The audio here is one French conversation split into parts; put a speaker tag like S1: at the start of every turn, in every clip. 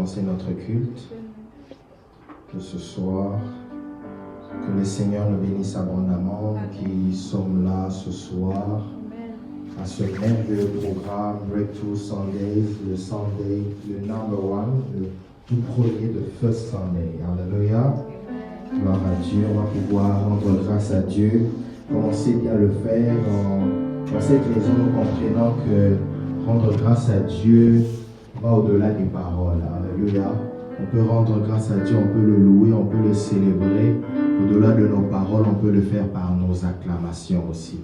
S1: commencer notre culte. Que ce soir, que le Seigneur nous bénisse abondamment, qui sommes là ce soir à ce merveilleux programme Breakthrough Sundays, le number one, le tout premier de First Sunday. Alléluia. Gloire à Dieu. On va pouvoir rendre grâce à Dieu. Commencer bien à le faire dans cette maison, nous comprenons que rendre grâce à Dieu va au-delà des paroles. Alléluia. On peut rendre grâce à Dieu, on peut le louer, on peut le célébrer. Au-delà de nos paroles, on peut le faire par nos acclamations aussi.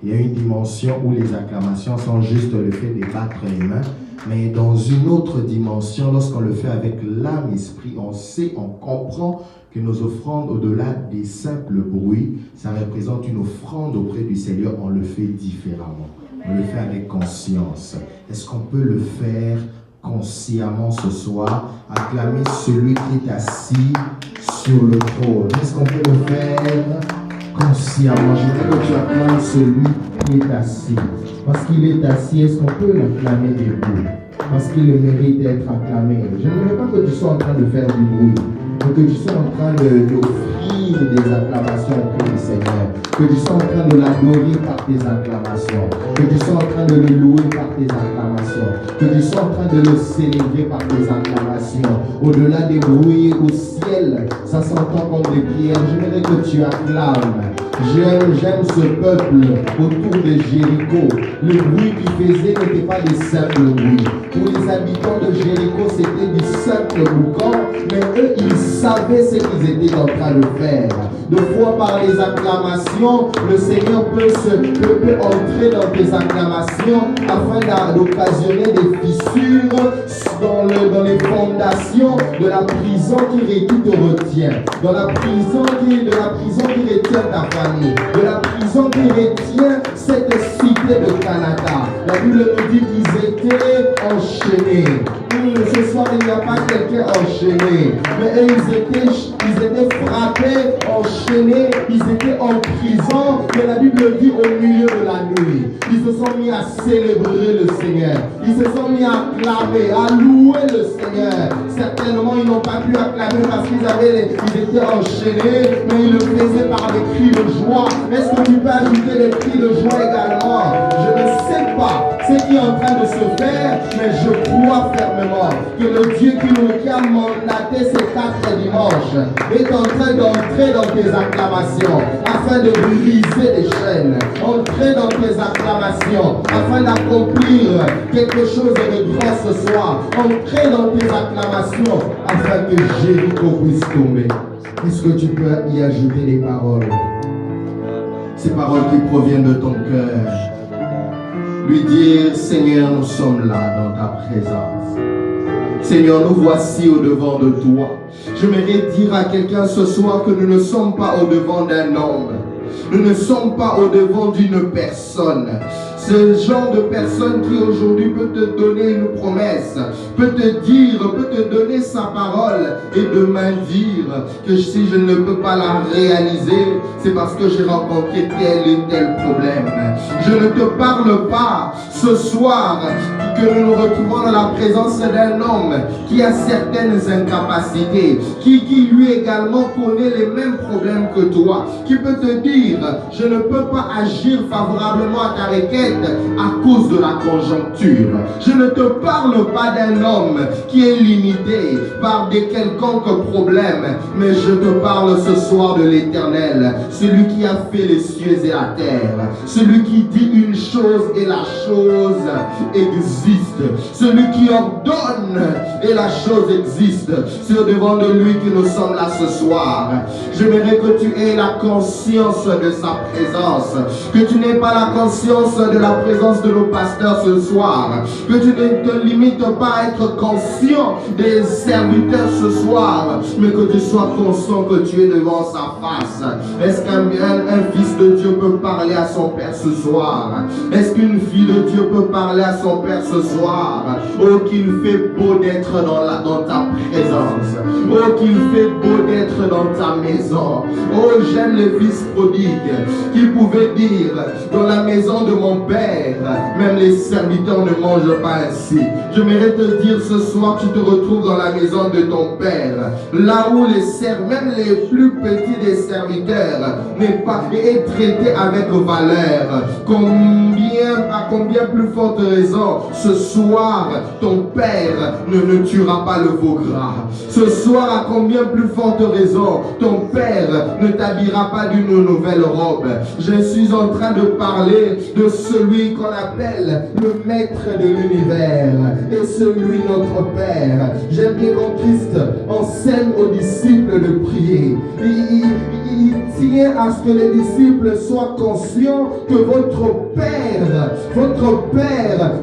S1: Il y a une dimension où les acclamations sont juste le fait de battre les mains, mais dans une autre dimension, lorsqu'on le fait avec l'âme, l'esprit, on sait, on comprend que nos offrandes, au-delà des simples bruits, ça représente une offrande auprès du Seigneur. On le fait différemment. On le fait avec conscience. Est-ce qu'on peut le faire consciemment ce soir? Acclamer celui qui est assis sur le trône. Est-ce qu'on peut le faire consciemment? Je veux que tu acclames celui qui est assis. Parce qu'il est assis, est-ce qu'on peut l'acclamer debout? Parce qu'il le mérite d'être acclamé. Je ne veux pas que tu sois en train de faire du bruit, mais que tu sois en train d'offrir des acclamations auprès du Seigneur. Que tu sois en train de l'adorer par tes acclamations. Que tu sois en train de le louer par tes acclamations. Que tu sois en train de le célébrer par tes acclamations. Au-delà des bruits au ciel, ça s'entend comme des prières. J'aimerais que tu acclames. J'aime ce peuple autour de Jéricho. Le bruit qu'ils faisaient n'était pas des simples bruits. Pour les habitants de Jéricho, c'était du simple boucan, mais eux, ils savaient ce qu'ils étaient en train de faire. De fois par les acclamations, le Seigneur peut entrer dans tes acclamations afin d'occasionner des fissures dans les fondations de la prison qui te retient, dans la prison qui retient ta famille, de la prison qui retient cette cité de Canada. La Bible nous dit qu'ils étaient enchaînés. Ce soir, il n'y a pas quelqu'un enchaîné, mais eux, ils étaient frappés, enchaînés, ils étaient en prison, mais la Bible dit au milieu de la nuit. Ils se sont mis à célébrer le Seigneur, ils se sont mis à acclamer, à louer le Seigneur. Certainement, ils n'ont pas pu acclamer parce qu'ils étaient enchaînés, mais ils le faisaient par des cris de joie. Est-ce que tu peux ajouter des cris de joie également? Je ne sais pas ce qui est en train de se faire, mais je crois fermement que le Dieu qui a mandaté ces 4 dimanches est en train d'entrer dans tes acclamations afin de briser des chaînes. Entrer dans tes acclamations afin d'accomplir quelque chose de grand ce soir. Entrer dans tes acclamations afin que Jéricho puisse tomber. Est-ce que tu peux y ajouter des paroles? Ces paroles qui proviennent de ton cœur. Lui dire, Seigneur, nous sommes là dans ta présence. Seigneur, nous voici au devant de toi. J'aimerais dire à quelqu'un ce soir que nous ne sommes pas au devant d'un homme. Nous ne sommes pas au devant d'une personne. Ce genre de personne qui aujourd'hui peut te donner une promesse, peut te donner sa parole et demain dire que si je ne peux pas la réaliser, c'est parce que j'ai rencontré tel et tel problème. Je ne te parle pas ce soir que nous nous retrouvons dans la présence d'un homme qui a certaines incapacités, qui lui également connaît les mêmes problèmes que toi, qui peut te dire, je ne peux pas agir favorablement à ta requête à cause de la conjoncture. Je ne te parle pas d'un homme qui est limité par des quelconques problèmes, mais je te parle ce soir de l'Éternel, celui qui a fait les cieux et la terre, celui qui dit une chose et la chose existe, celui qui ordonne et la chose existe. C'est au-devant de lui que nous sommes là ce soir. J'aimerais que tu aies la conscience de sa présence, que tu n'aies pas la conscience de la présence de nos pasteurs ce soir, que tu ne te limites pas à être conscient des serviteurs ce soir, mais que tu sois conscient que tu es devant sa face. Est-ce qu'un fils de Dieu peut parler à son Père ce soir? Est-ce qu'une fille de Dieu peut parler à son Père ce ce soir. Oh, qu'il fait beau d'être dans ta présence. Oh, qu'il fait beau d'être dans ta maison. Oh, j'aime les fils prodigues qui pouvaient dire, dans la maison de mon Père, même les serviteurs ne mangent pas ainsi. J'aimerais te dire ce soir, tu te retrouves dans la maison de ton Père, là où même les plus petits des serviteurs est traité avec valeur. À combien plus forte raison, ce soir, ton Père ne tuera pas le veau gras. Ce soir, à combien plus forte raison, ton Père ne t'habillera pas d'une nouvelle robe. Je suis en train de parler de celui qu'on appelle le Maître de l'univers et celui notre Père. J'aime bien quand Christ enseigne aux disciples de prier. Il tient à ce que les disciples soient conscients que votre Père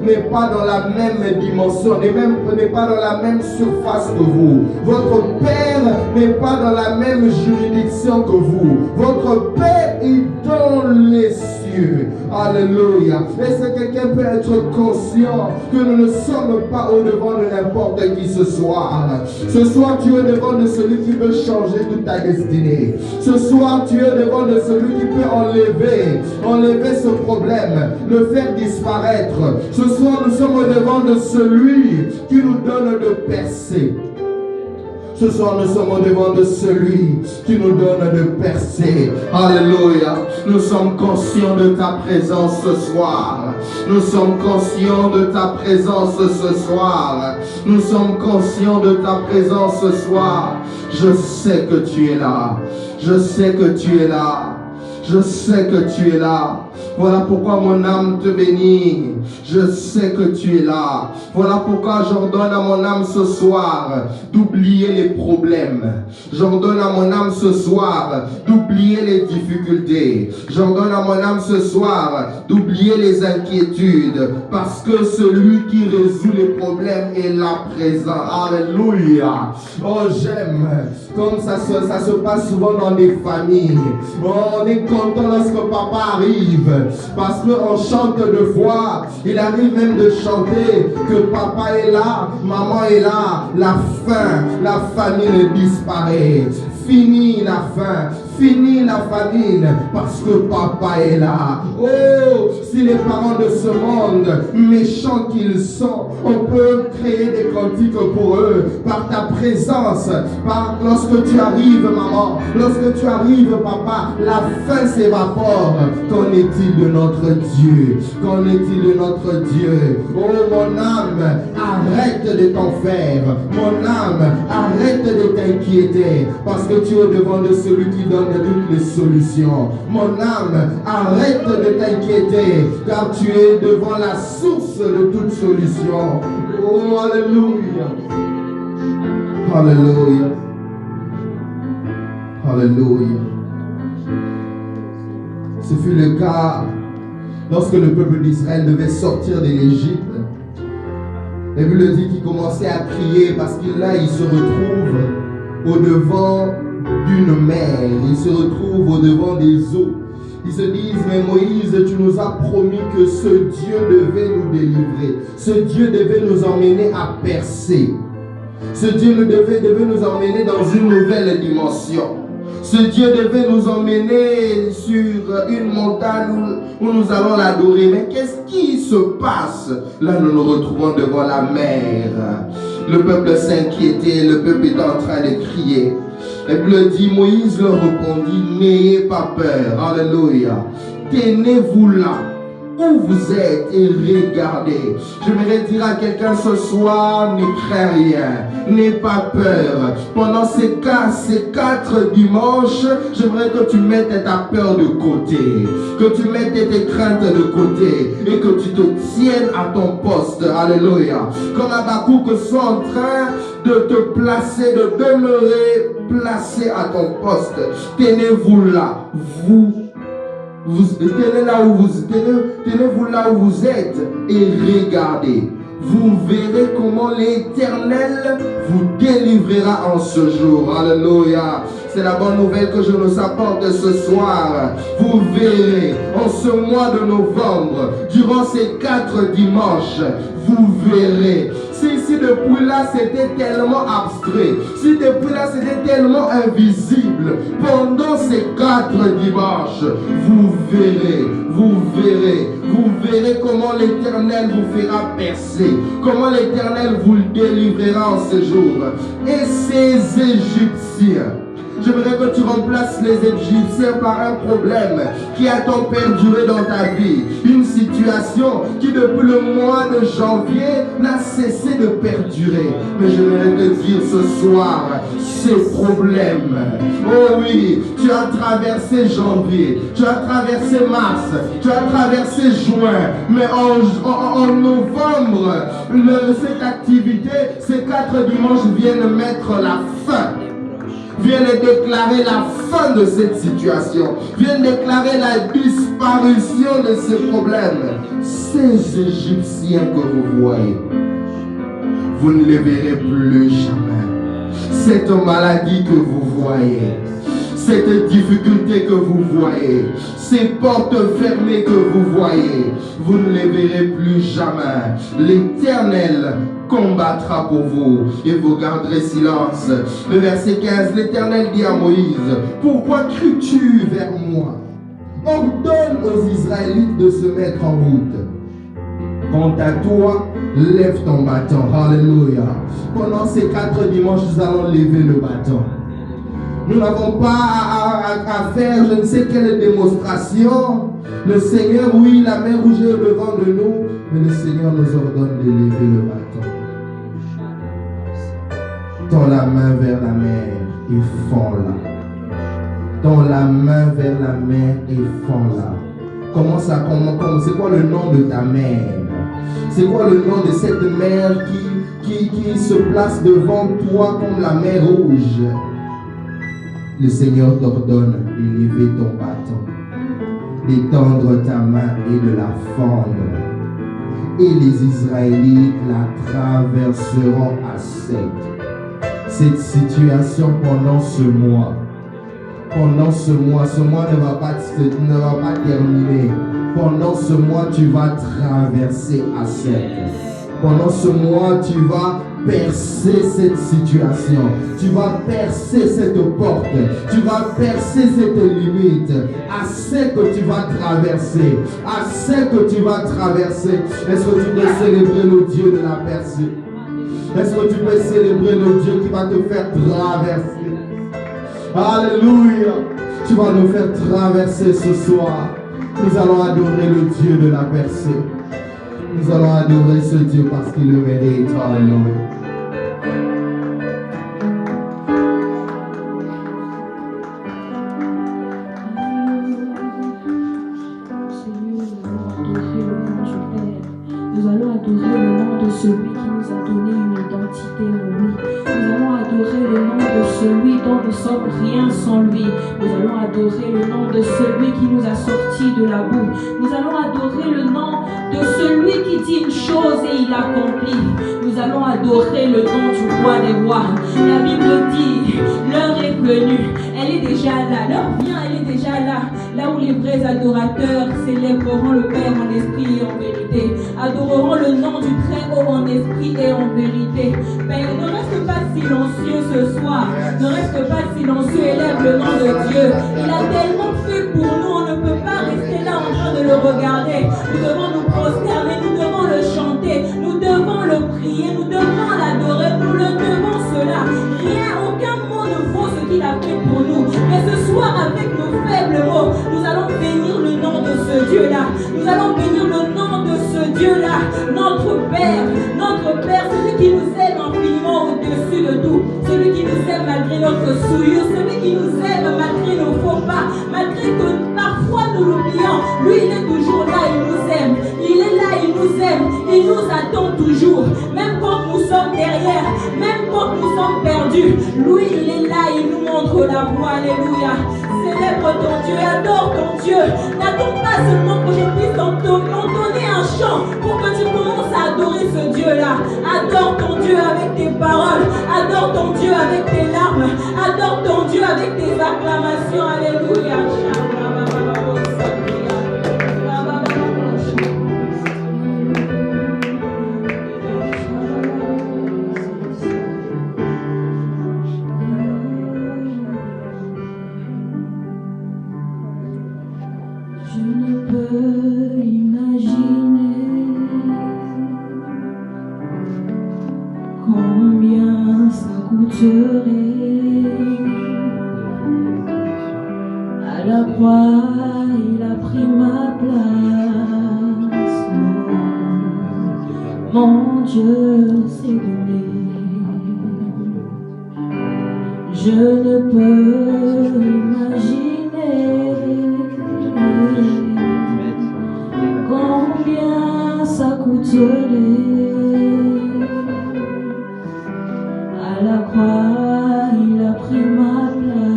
S1: n'est pas dans la même dimension, n'est pas dans la même surface que vous. Votre Père n'est pas dans la même juridiction que vous. Votre Père est dans les cieux. Alléluia. Est-ce que quelqu'un peut être conscient que nous ne sommes pas au-devant de n'importe qui ce soir? Ce soir, tu es au-devant de celui qui peut changer toute ta destinée. Ce soir, tu es au-devant de celui qui peut enlever ce problème, le faire disparaître. Ce soir, nous sommes au-devant de celui qui nous donne de percer. Ce soir, nous sommes au-devant de celui qui nous donne de percer. Alléluia. Nous sommes conscients de ta présence ce soir. Nous sommes conscients de ta présence ce soir. Nous sommes conscients de ta présence ce soir. Je sais que tu es là. Je sais que tu es là. Je sais que tu es là. Voilà pourquoi mon âme te bénit. Je sais que tu es là. Voilà pourquoi j'ordonne à mon âme ce soir d'oublier les problèmes. J'ordonne à mon âme ce soir d'oublier les difficultés. J'ordonne à mon âme ce soir d'oublier les inquiétudes. Parce que celui qui résout les problèmes est là présent. Alléluia. Oh, j'aime comme ça se passe souvent dans des familles. Oh, on est content lorsque papa arrive. Parce qu'on chante de foi. Il arrive même de chanter que papa est là, maman est là. La faim, la famine disparaît. Fini la faim, fini la famine, parce que papa est là. Oh, si les parents de ce monde, méchants qu'ils sont, on peut créer des cantiques pour eux, par ta présence, lorsque tu arrives maman, lorsque tu arrives papa, la faim s'évapore. Qu'en est-il de notre Dieu? Qu'en est-il de notre Dieu? Oh mon âme, arrête de t'en faire. Mon âme, arrête de t'inquiéter, parce que tu es devant de celui qui donne toutes les solutions. Mon âme, arrête de t'inquiéter, car tu es devant la source de toute solution. Oh, alléluia. Alléluia. Alléluia. Ce fut le cas lorsque le peuple d'Israël devait sortir de l'Égypte. La Bible dit qu'il commençait à crier parce qu'il se retrouve au-devant d'une mer. Il se retrouve au-devant des eaux. Ils se disent, mais Moïse, tu nous as promis que ce Dieu devait nous délivrer. Ce Dieu devait nous emmener à percer. Ce Dieu devait nous emmener dans une nouvelle dimension. Ce Dieu devait nous emmener sur une montagne où nous allons l'adorer. Mais qu'est-ce qui se passe? Là, nous nous retrouvons devant la mer. Le peuple s'inquiétait, le peuple était en train de crier. La Bible dit, Moïse leur répondit, n'ayez pas peur. Alléluia. Tenez-vous là où vous êtes et regardez. J'aimerais dire à quelqu'un ce soir, ne crains rien, n'aie pas peur. Pendant ces 4 dimanches, j'aimerais que tu mettes ta peur de côté, que tu mettes tes craintes de côté et que tu te tiennes à ton poste. Alléluia. Comme Habakkuk soit en train de te placer, de demeurer placé à ton poste. Tenez-vous là, tenez-vous là où vous êtes et regardez. Vous verrez comment l'Éternel vous délivrera en ce jour. Alléluia. C'est la bonne nouvelle que je nous apporte ce soir. Vous verrez, en ce mois de novembre, durant ces 4 dimanches, vous verrez. Si depuis là c'était tellement abstrait, si depuis là c'était tellement invisible, pendant ces 4 dimanches, vous verrez comment l'Éternel vous fera percer, comment l'Éternel vous le délivrera en ce jour. Et ces Égyptiens, j'aimerais que tu remplaces les Égyptiens par un problème qui a tant perduré dans ta vie. Une situation qui depuis le mois de janvier n'a cessé de perdurer. Mais j'aimerais te dire ce soir, ces problèmes, oh oui, tu as traversé janvier, tu as traversé mars, tu as traversé juin, mais en novembre, cette activité, ces 4 dimanches viennent mettre la fin. Viennent déclarer la fin de cette situation. Viennent déclarer la disparition de ces problèmes. Ces Égyptiens que vous voyez, vous ne les verrez plus jamais. Cette maladie que vous voyez, cette difficulté que vous voyez, ces portes fermées que vous voyez, vous ne les verrez plus jamais. L'Éternel combattra pour vous et vous garderez silence. Le verset 15, l'Éternel dit à Moïse, pourquoi cries-tu vers moi? Ordonne aux Israélites de se mettre en route. Quant à toi, lève ton bâton. Alléluia. Pendant ces 4 dimanches, nous allons lever le bâton. Nous n'avons pas à faire je ne sais quelle démonstration. Le Seigneur, oui, la mer rouge est devant de nous, mais le Seigneur nous ordonne de lever le bâton. Tends la main vers la mer et fends-la. Tends la main vers la mer et fends-la. C'est quoi le nom de ta mère? C'est quoi le nom de cette mer qui se place devant toi comme la mer rouge? Le Seigneur t'ordonne d'élever ton bâton, d'étendre ta main et de la fendre. Et les Israélites la traverseront à sec. Cette situation pendant ce mois ne va pas terminer. Pendant ce mois, tu vas traverser à sec. Pendant ce mois, tu vas percer cette situation. Tu vas percer cette porte. Tu vas percer cette limite. À sec que tu vas traverser. À sec que tu vas traverser. Est-ce que tu peux célébrer le Dieu de la percée? Est-ce que tu peux célébrer le Dieu qui va te faire traverser? Alléluia. Tu vas nous faire traverser ce soir. Nous allons adorer le Dieu de la percée. Nous allons adorer ce Dieu parce qu'il le mérite. Alléluia.
S2: Nous allons adorer le nom de celui qui nous a donné une identité en lui. Nous allons adorer le nom de celui dont nous sommes rien sans lui. Nous allons adorer le nom de celui qui nous a sortis de la boue. Nous allons adorer le nom de celui qui dit une chose et il l'accomplit. Nous allons adorer le nom du roi des rois. La Bible dit, l'heure est venue. Elle est déjà là. L'heure vient, elle est déjà là. Là où les vrais adorateurs célébreront le Père en esprit et en vérité. Adoreront le nom du Très-Haut en esprit et en vérité. Mais ne reste pas silencieux ce soir. Ne reste pas silencieux. Élève le nom de Dieu. Il a tellement fait pour nous. On ne peut pas rester là en train de le regarder. Nous devons nous prosterner. Nous devons le chanter. Nous devons le prier. Nous devons l'adorer. Nous le devons cela. Rien, aucun mot ne vaut ce qu'il a fait pour nous. Mais ce soir, avec nos faibles mots, nous allons bénir le nom de ce Dieu-là. Nous allons bénir le nom de ce Dieu-là. Notre Père, celui qui nous aime infiniment au-dessus de tout. Celui qui nous aime malgré notre souillure. Celui qui nous aime malgré nos faux pas. Malgré que parfois nous l'oublions. Lui, il est toujours là, il nous aime. Il est là, il nous aime. Il nous attend toujours. Même quand nous sommes derrière. Même quand nous sommes perdus. Lui, il est là, il nous montre la voie. Alléluia. Célèbre ton Dieu, adore ton Dieu. N'attends pas seulement que je puisse entonner un chant pour que tu commences à adorer ce Dieu-là. Adore ton Dieu avec tes paroles. Adore ton Dieu avec tes larmes. Adore ton Dieu avec tes acclamations. Alléluia. Je ne peux imaginer combien ça coûterait. À la croix, il a pris ma place. Mon Dieu s'est donné. Je ne peux imaginer combien ça coûterait. À la croix, il a pris ma place.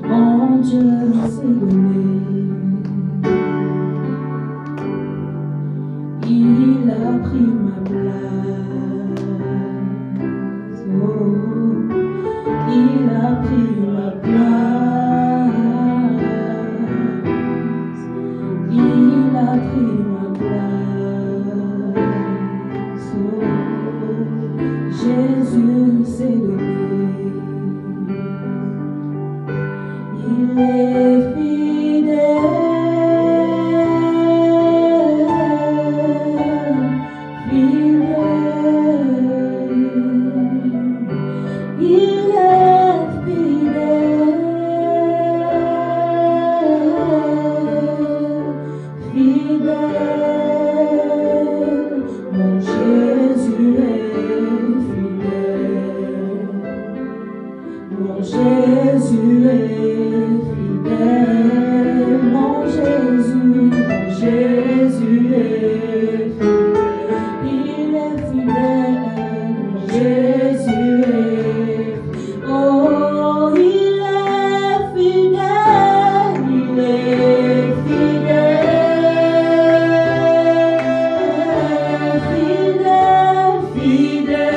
S2: Mon Dieu s'est donné. Il a pris ma place. Il a pris ma place. Il a pris ma place. Jésus s'est donné. Il est fidèle. Jésus est fidèle, mon Jésus est fidèle, il est fidèle, mon Jésus est fidèle, oh il est fidèle, il est fidèle, fidèle, fidèle, il est Jésus.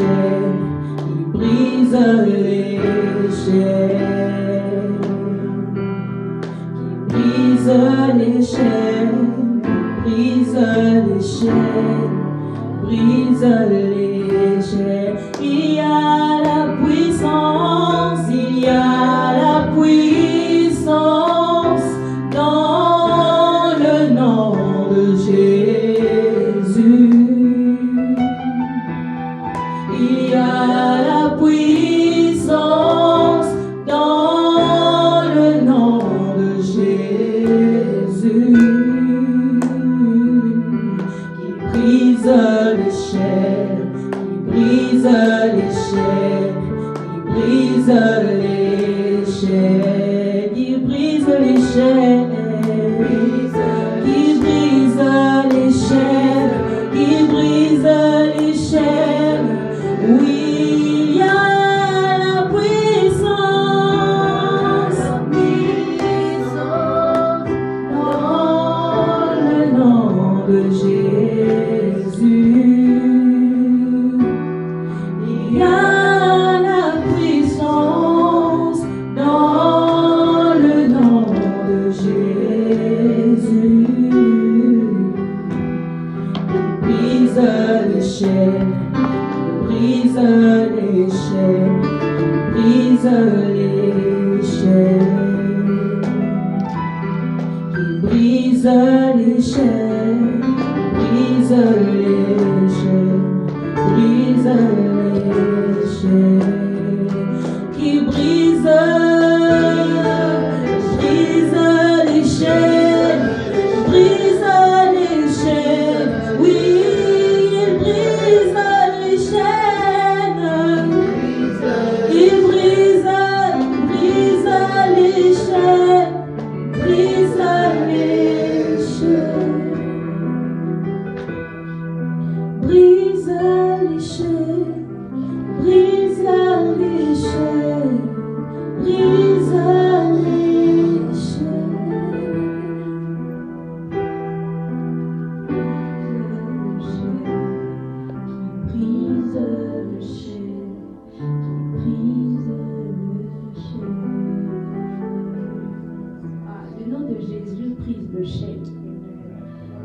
S2: chaînes, qui brise les chaînes, qui brise les chaînes, brise les chaînes, brise les chaînes. Il y a la puissance, il y a la puissance dans le nom de Jésus. Il y a la puissance dans le nom de Jésus, qui brise les chaînes, qui brise les chaînes, qui brise les chaînes, qui brise les chaînes, qui brise les chaînes, qui brise les chaînes. Oui, il y a la puissance dans le nom de Jésus. Il y a la puissance dans le nom de Jésus. Brise les chaînes, brise les chaînes, brise les chaînes, qui brise les chaînes, brise les chaînes, brise les chaînes, qui brise les chaînes, brise les chaînes, oui, il brise les chaînes, il brise les chaînes, brise les chaînes, brise les chaînes, brise les chaînes, brise les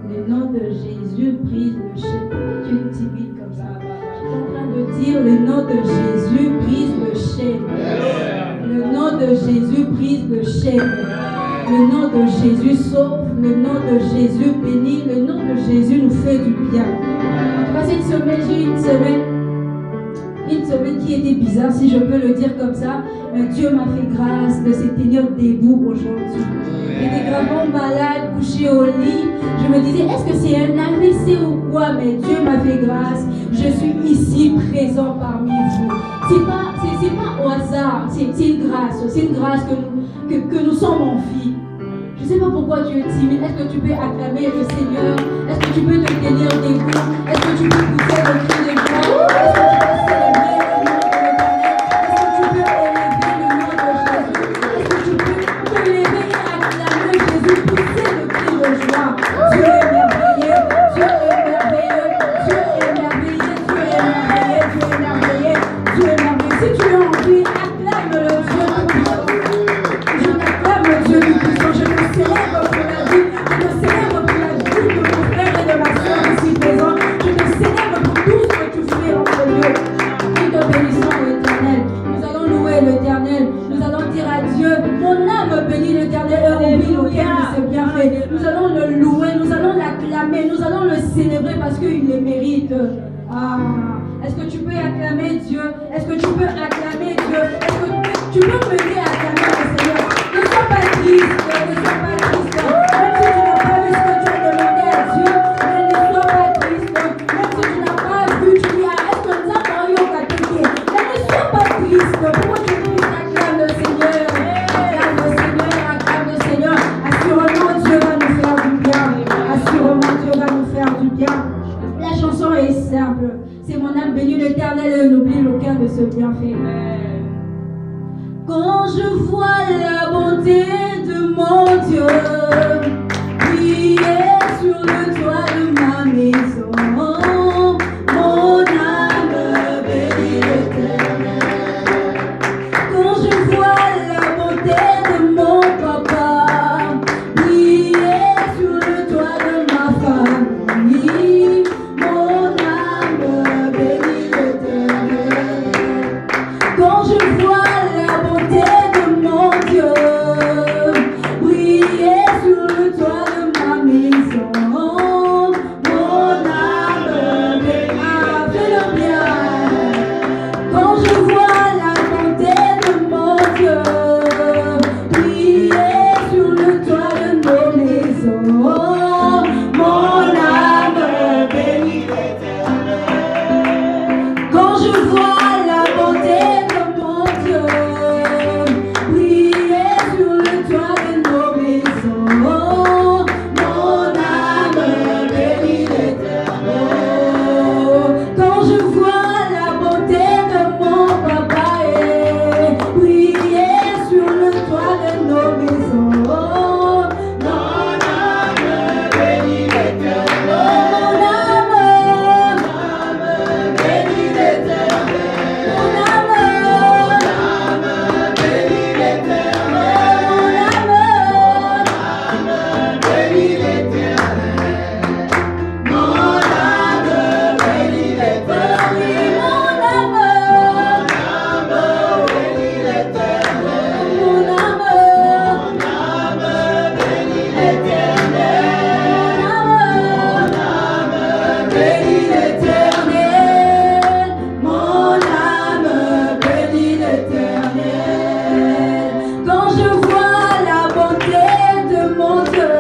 S2: Le nom de Jésus brise le chaîne. Tu es timide comme ça. Je suis en train de dire le nom de Jésus brise le chaîne. Le nom de Jésus brise le chaîne. Le nom de Jésus sauve. Le nom de Jésus bénit. Le nom de Jésus nous fait du bien. Cette semaine, j'ai une semaine qui était bizarre, si je peux le dire comme ça. Mais Dieu m'a fait grâce de se tenir debout aujourd'hui. J'étais gravement malade, couchée au lit. Je me disais, est-ce que c'est un AVC ou quoi? Mais Dieu m'a fait grâce. Je suis ici présent parmi vous. C'est pas au hasard, c'est une grâce que nous sommes en vie. Je ne sais pas pourquoi tu es timide. Est-ce que tu peux acclamer le Seigneur? Est-ce que tu peux te tenir debout? Est-ce que tu peux pousser le cri de joie? Est-ce que tu peux célébrer le nom de l'Éternel? Est-ce que tu peux élever le nom de Jésus? Est-ce que tu peux te lever et acclamer Jésus, pousser le cri de joie? Dieu est merveilleux, Dieu est merveilleux, Dieu est merveilleux, Dieu est merveilleux, Dieu est merveilleux, Dieu est merveilleux. Si tu as envie, acclame le Dieu tout-puissant. Je t'acclame le Dieu tout-puissant. Je te célèbre pour la vie, je te célèbre pour la vie de mon frère et de ma soeur ici présent. Je te célèbre pour tout ce que tu fais en ce lieu. Nous te bénissons, l'Éternel. Nous allons louer l'Éternel. Nous allons dire à Dieu, mon âme bénit l'Éternel et oublie lequel il s'est bien fait. Nous allons le louer, nous allons l'acclamer, nous allons le célébrer parce qu'il le mérite. Ah, est-ce que tu peux acclamer Dieu? Est-ce que tu peux acclamer Dieu? Est-ce que tu peux m'aider à acclamer le Seigneur? Ne sois pas triste, ne sois pas triste. Même si tu n'as pas vu ce que tu as demandé à Dieu, mais ne sois pas triste. Même si tu n'as pas vu, tu dis, est-ce que nous avons eu au catéché? Mais ne sois pas triste. Pourquoi tu dis, acclame le Seigneur? Acclame le Seigneur, acclame le Seigneur. Assurément, Dieu va nous faire du bien. Assurément, Dieu va nous faire du bien. La chanson est simple. C'est mon âme bénit l'Éternel et n'oublie aucun de ce bienfait. Quand je vois la bonté de mon Dieu briller sur le toit de ma maison, mon âme bénit bonté de mon papa, briller sur le toit de ma famille. Mon âme bénit l'Éternel. Quand je vois la bonté de mon Dieu briller sur le toit de ma maison, mon âme bénit. Fais-le bien. Quand je vois la bonté de mon Dieu briller sur le toit de nos maisons, mon âme bénit l'Éternel. Quand je vois la bonté de mon Dieu briller sur le toit de nos maisons, mon âme bénit l'Éternel. Quand je vois la bonté de mon papa briller sur le toit de nos maisons, mon âme bénit l'Éternel. Mon âme bénit l'Éternel. Mon âme bénit l'Éternel. Mon âme bénit l'Éternel. Mon âme bénit l'Éternel. Mon âme bénit l'Éternel. Mon âme bénit l'Éternel. Mon âme bénit l'Éternel. Quand je vois la bonté de mon Dieu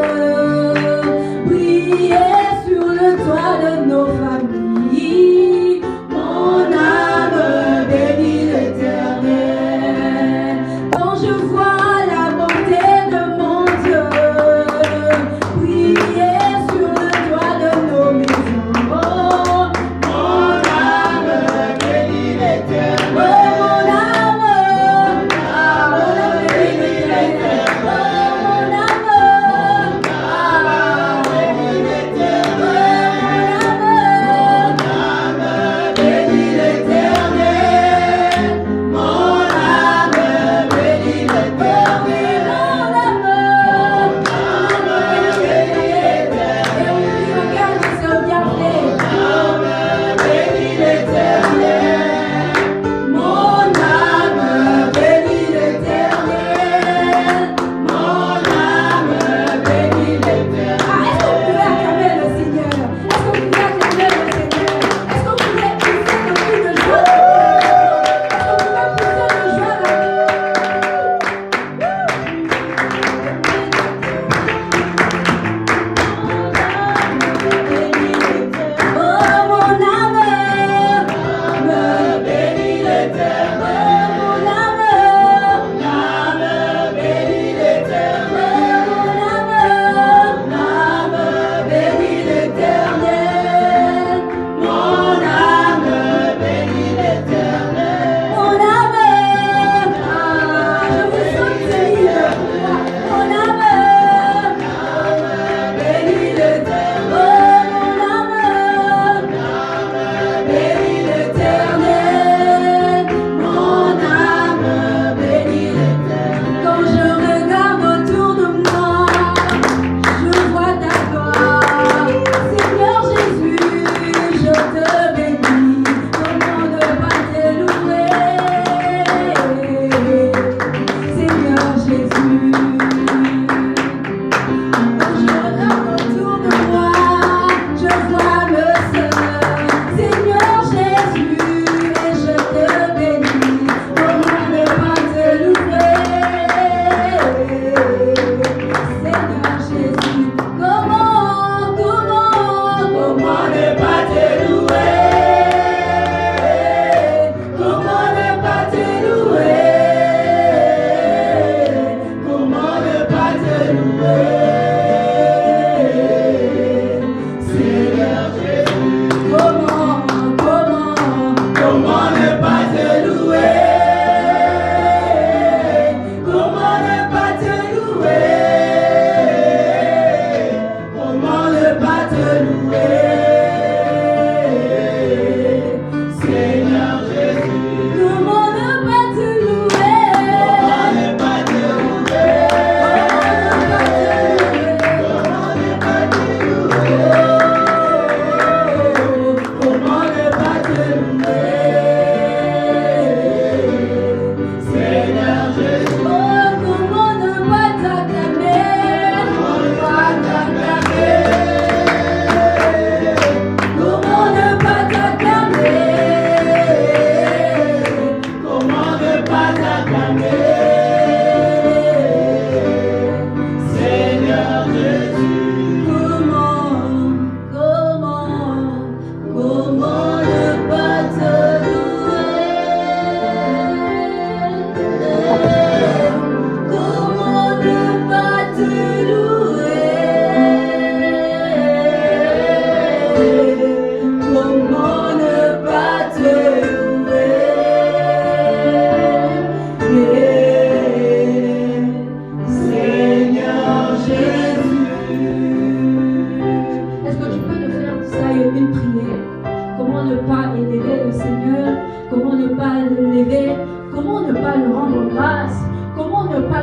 S2: briller sur le toit de nos familles, mon âme bénit l'Éternel. Quand je vois la bonté de mon Dieu briller sur le toit de nos maisons, mon âme bénit l'Éternel. Mon âme bénit l'Éternel. Mon âme bénit l'Éternel. Bénit l'Éternel. Mon âme bénit l'Éternel.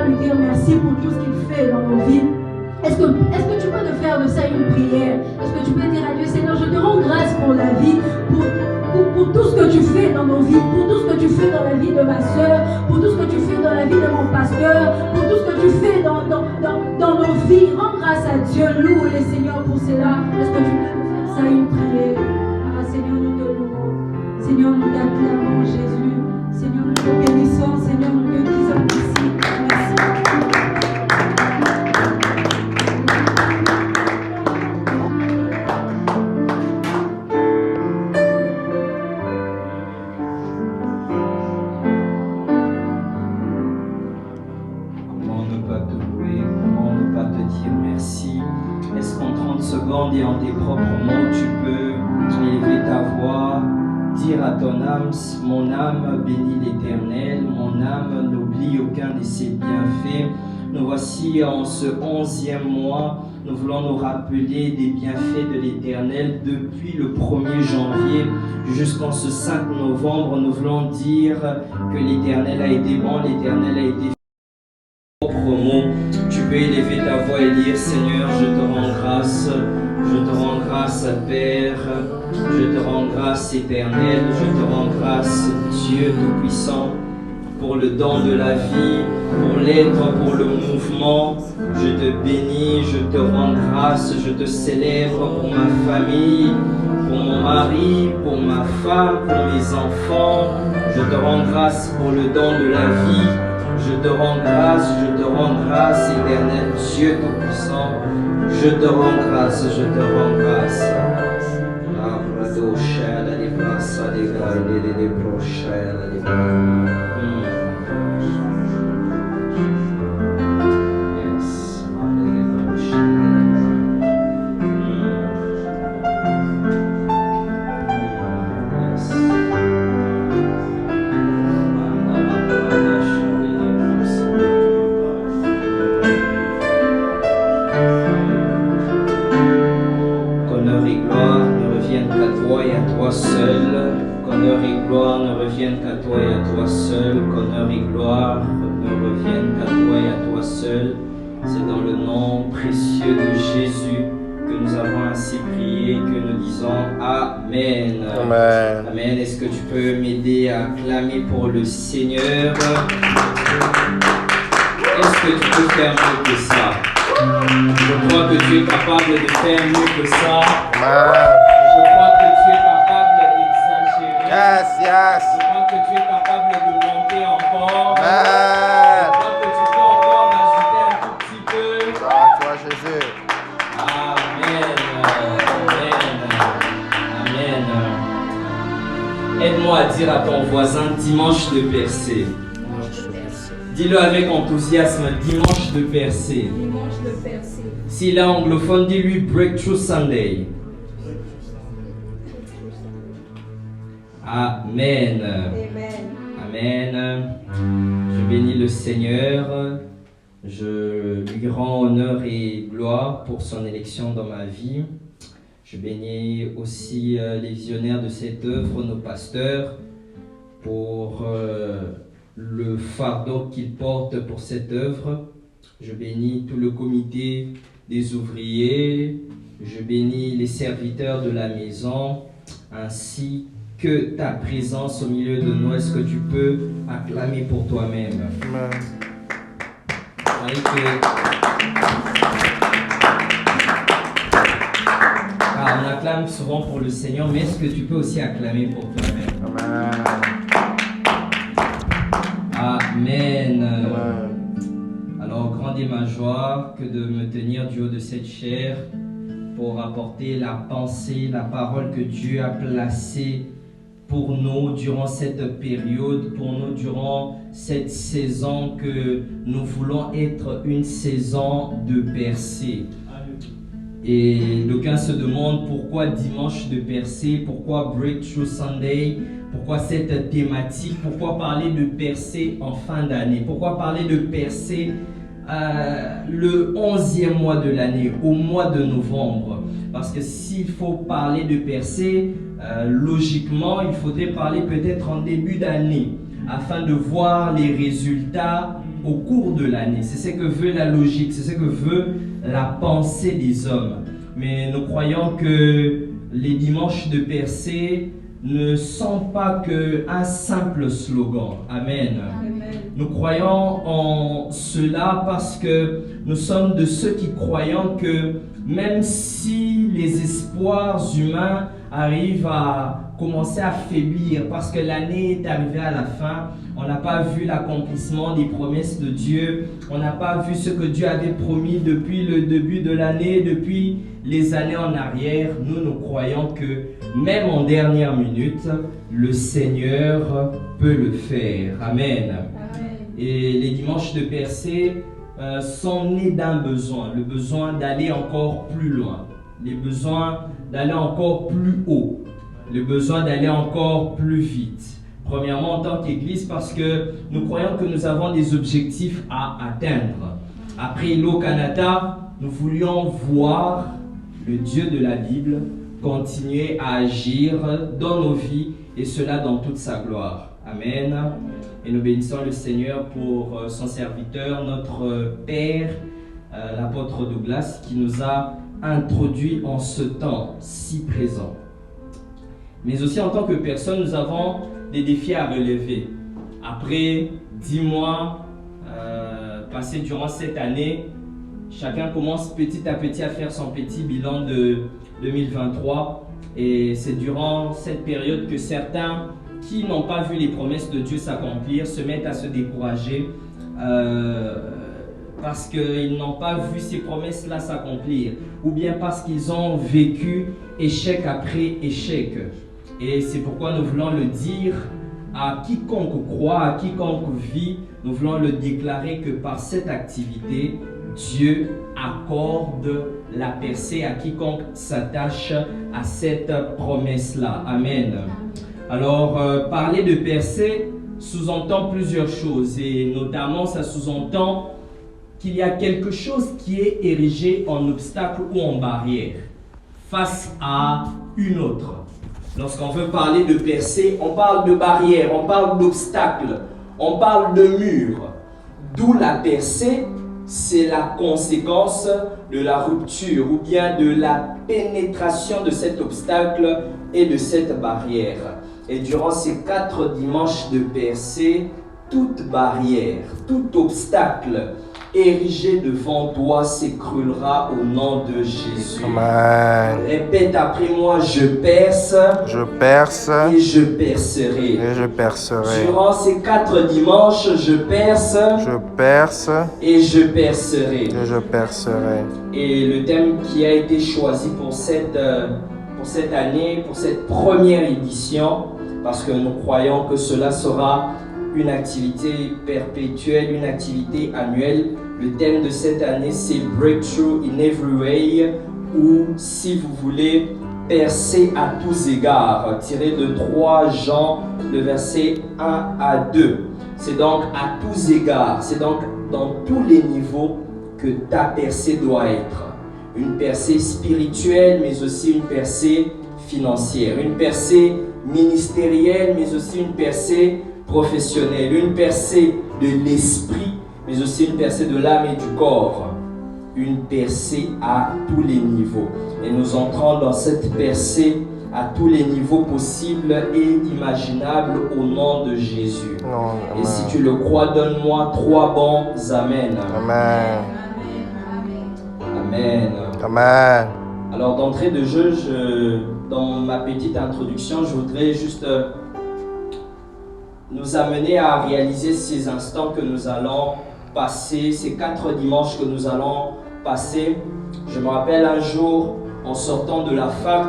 S3: pas lui dire merci pour tout ce qu'il fait dans nos vies? Est-ce que tu peux te faire de ça une prière? Est-ce que tu peux dire à Dieu, Seigneur, je te rends grâce pour la vie, pour tout ce que tu fais dans nos vies, pour tout ce que tu fais dans la vie de ma soeur, pour tout ce que tu fais dans la vie de mon pasteur, pour tout ce que tu fais dans nos vies. Rends grâce à Dieu, loue le Seigneur pour cela. Est-ce que tu peux faire ça une prière? Ah Seigneur, nous te louons. Seigneur, nous t'acclamons, Jésus. Seigneur, nous te bénissons. Seigneur, nous te disons merci. Merci.
S4: Et en tes propres mots, tu peux élever ta voix, dire à ton âme, mon âme bénit l'Éternel, mon âme n'oublie aucun de ses bienfaits. Nous voici en ce 11e mois, nous voulons nous rappeler des bienfaits de l'Éternel depuis le 1er janvier jusqu'en ce 5 novembre. Nous voulons dire que l'Éternel a été bon, l'Éternel a été mots. Tu peux élever ta voix et dire, Seigneur, je te rends grâce, Père, je te rends grâce éternel, je te rends grâce Dieu Tout-Puissant pour le don de la vie, pour l'être, pour le mouvement. Je te bénis, je te rends grâce, je te célèbre pour ma famille, pour mon mari, pour ma femme, pour mes enfants. Je te rends grâce pour le don de la vie. Je te rends grâce, éternel Dieu Tout-Puissant. Je te rends grâce, je te rends grâce. C'est dans le nom précieux de Jésus que nous avons ainsi prié, que nous disons Amen.
S1: Amen.
S4: Amen. Est-ce que tu peux m'aider à clamer pour le Seigneur? Est-ce que tu peux faire mieux que ça? Je crois que tu es capable de faire mieux que ça.
S1: Amen.
S4: Je crois que tu es capable d'exagérer.
S1: Yes, yes.
S4: Je crois que tu es capable de monter encore.
S1: Amen.
S4: Aide-moi à dire à ton voisin dimanche de percée. Dis-le avec enthousiasme, dimanche de percée. S'il est anglophone, dis-lui Breakthrough Sunday. Amen. Amen. Je bénis le Seigneur. Je lui rends honneur et gloire pour son élection dans ma vie. Je bénis aussi les visionnaires de cette œuvre, nos pasteurs, pour le fardeau qu'ils portent pour cette œuvre. Je bénis tout le comité des ouvriers. Je bénis les serviteurs de la maison, ainsi que ta présence au milieu de nous. Est-ce que tu peux acclamer pour toi-même? On acclame souvent pour le Seigneur, mais est-ce que tu peux aussi acclamer pour toi-même? Amen. Amen. Alors, grande est ma joie que de me tenir du haut de cette chair pour apporter la pensée, la parole que Dieu a placée pour nous durant cette période, pour nous durant cette saison que nous voulons être une saison de percée. Et d'aucuns se demandent pourquoi dimanche de percée, pourquoi Breakthrough Sunday, pourquoi cette thématique, pourquoi parler de percée en fin d'année, pourquoi parler de percée le 11e mois de l'année, au mois de novembre. Parce que s'il faut parler de percée, logiquement, il faudrait parler peut-être en début d'année, afin de voir les résultats au cours de l'année. C'est ce que veut la logique, c'est ce que veut la pensée des hommes. Mais nous croyons que les dimanches de percée ne sont pas qu'un simple slogan. Amen. Nous croyons en cela parce que nous sommes de ceux qui croyons que même si les espoirs humains arrivent à commencer à faiblir parce que l'année est arrivée à la fin, on n'a pas vu l'accomplissement des promesses de Dieu, on n'a pas vu ce que Dieu avait promis depuis le début de l'année, depuis les années en arrière. Nous croyons que même en dernière minute, le Seigneur peut le faire. Amen. Et les dimanches de percée sont nés d'un besoin, le besoin d'aller encore plus loin, le besoin d'aller encore plus haut, le besoin d'aller encore plus vite. Premièrement, en tant qu'Église, parce que nous croyons que nous avons des objectifs à atteindre. Après Hello Canada, nous voulions voir le Dieu de la Bible continuer à agir dans nos vies et cela dans toute sa gloire. Amen. Et nous bénissons le Seigneur pour son serviteur, notre Père, l'apôtre Douglas, qui nous a introduits en ce temps si présent. Mais aussi en tant que personne, nous avons des défis à relever. Après 10 mois passés durant cette année, chacun commence petit à petit à faire son petit bilan de 2023. Et c'est durant cette période que certains qui n'ont pas vu les promesses de Dieu s'accomplir se mettent à se décourager parce qu'ils n'ont pas vu ces promesses-là s'accomplir, ou bien parce qu'ils ont vécu échec après échec. Et c'est pourquoi nous voulons le dire à quiconque croit, à quiconque vit, nous voulons le déclarer que par cette activité, Dieu accorde la percée à quiconque s'attache à cette promesse-là. Amen. Alors, parler de percée sous-entend plusieurs choses et notamment ça sous-entend qu'il y a quelque chose qui est érigé en obstacle ou en barrière face à une autre. Lorsqu'on veut parler de percée, on parle de barrière, on parle d'obstacle, on parle de mur. D'où la percée, c'est la conséquence de la rupture ou bien de la pénétration de cet obstacle et de cette barrière. Et durant ces 4 dimanches de percée, toute barrière, tout obstacle érigé devant toi s'écroulera au nom de Jésus.
S5: Amen.
S4: Répète après moi, je perce.
S5: Je perce.
S4: Et je percerai.
S5: Et je percerai.
S4: Durant ces 4 dimanches, je perce.
S5: Je perce.
S4: Et je percerai.
S5: Et je percerai.
S4: Et le thème qui a été choisi pour cette année, pour cette première édition, parce que nous croyons que cela sera une activité perpétuelle, une activité annuelle. Le thème de cette année, c'est Breakthrough in Every Way, ou si vous voulez, percer à tous égards, tiré de 3 Jean, le verset 1 à 2. C'est donc à tous égards, c'est donc dans tous les niveaux que ta percée doit être. Une percée spirituelle, mais aussi une percée financière, une percée ministérielle, mais aussi une percée professionnelle, une percée de l'esprit, mais aussi une percée de l'âme et du corps. Une percée à tous les niveaux. Et nous entrons dans cette percée à tous les niveaux possibles et imaginables au nom de Jésus.
S5: Non,
S4: et si tu le crois, donne-moi 3 bons amen.
S5: Amen.
S4: Amen.
S5: Amen.
S4: Alors d'entrée de jeu, dans ma petite introduction, je voudrais juste nous amener à réaliser ces instants que nous allons passer, ces 4 dimanches que nous allons passer. Je me rappelle un jour, en sortant de la fac,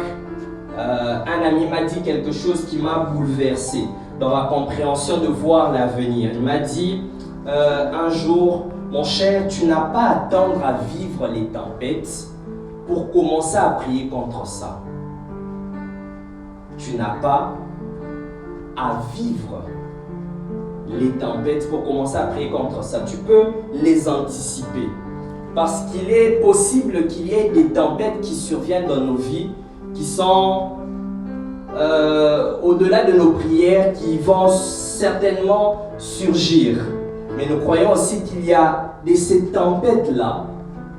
S4: un ami m'a dit quelque chose qui m'a bouleversé dans ma compréhension de voir l'avenir. Il m'a dit un jour, mon cher, tu n'as pas à attendre à vivre les tempêtes pour commencer à prier contre ça. Tu n'as pas à vivre les tempêtes pour commencer à prier contre ça. Tu peux les anticiper. Parce qu'il est possible qu'il y ait des tempêtes qui surviennent dans nos vies, qui sont au-delà de nos prières, qui vont certainement surgir. Mais nous croyons aussi qu'il y a ces tempêtes-là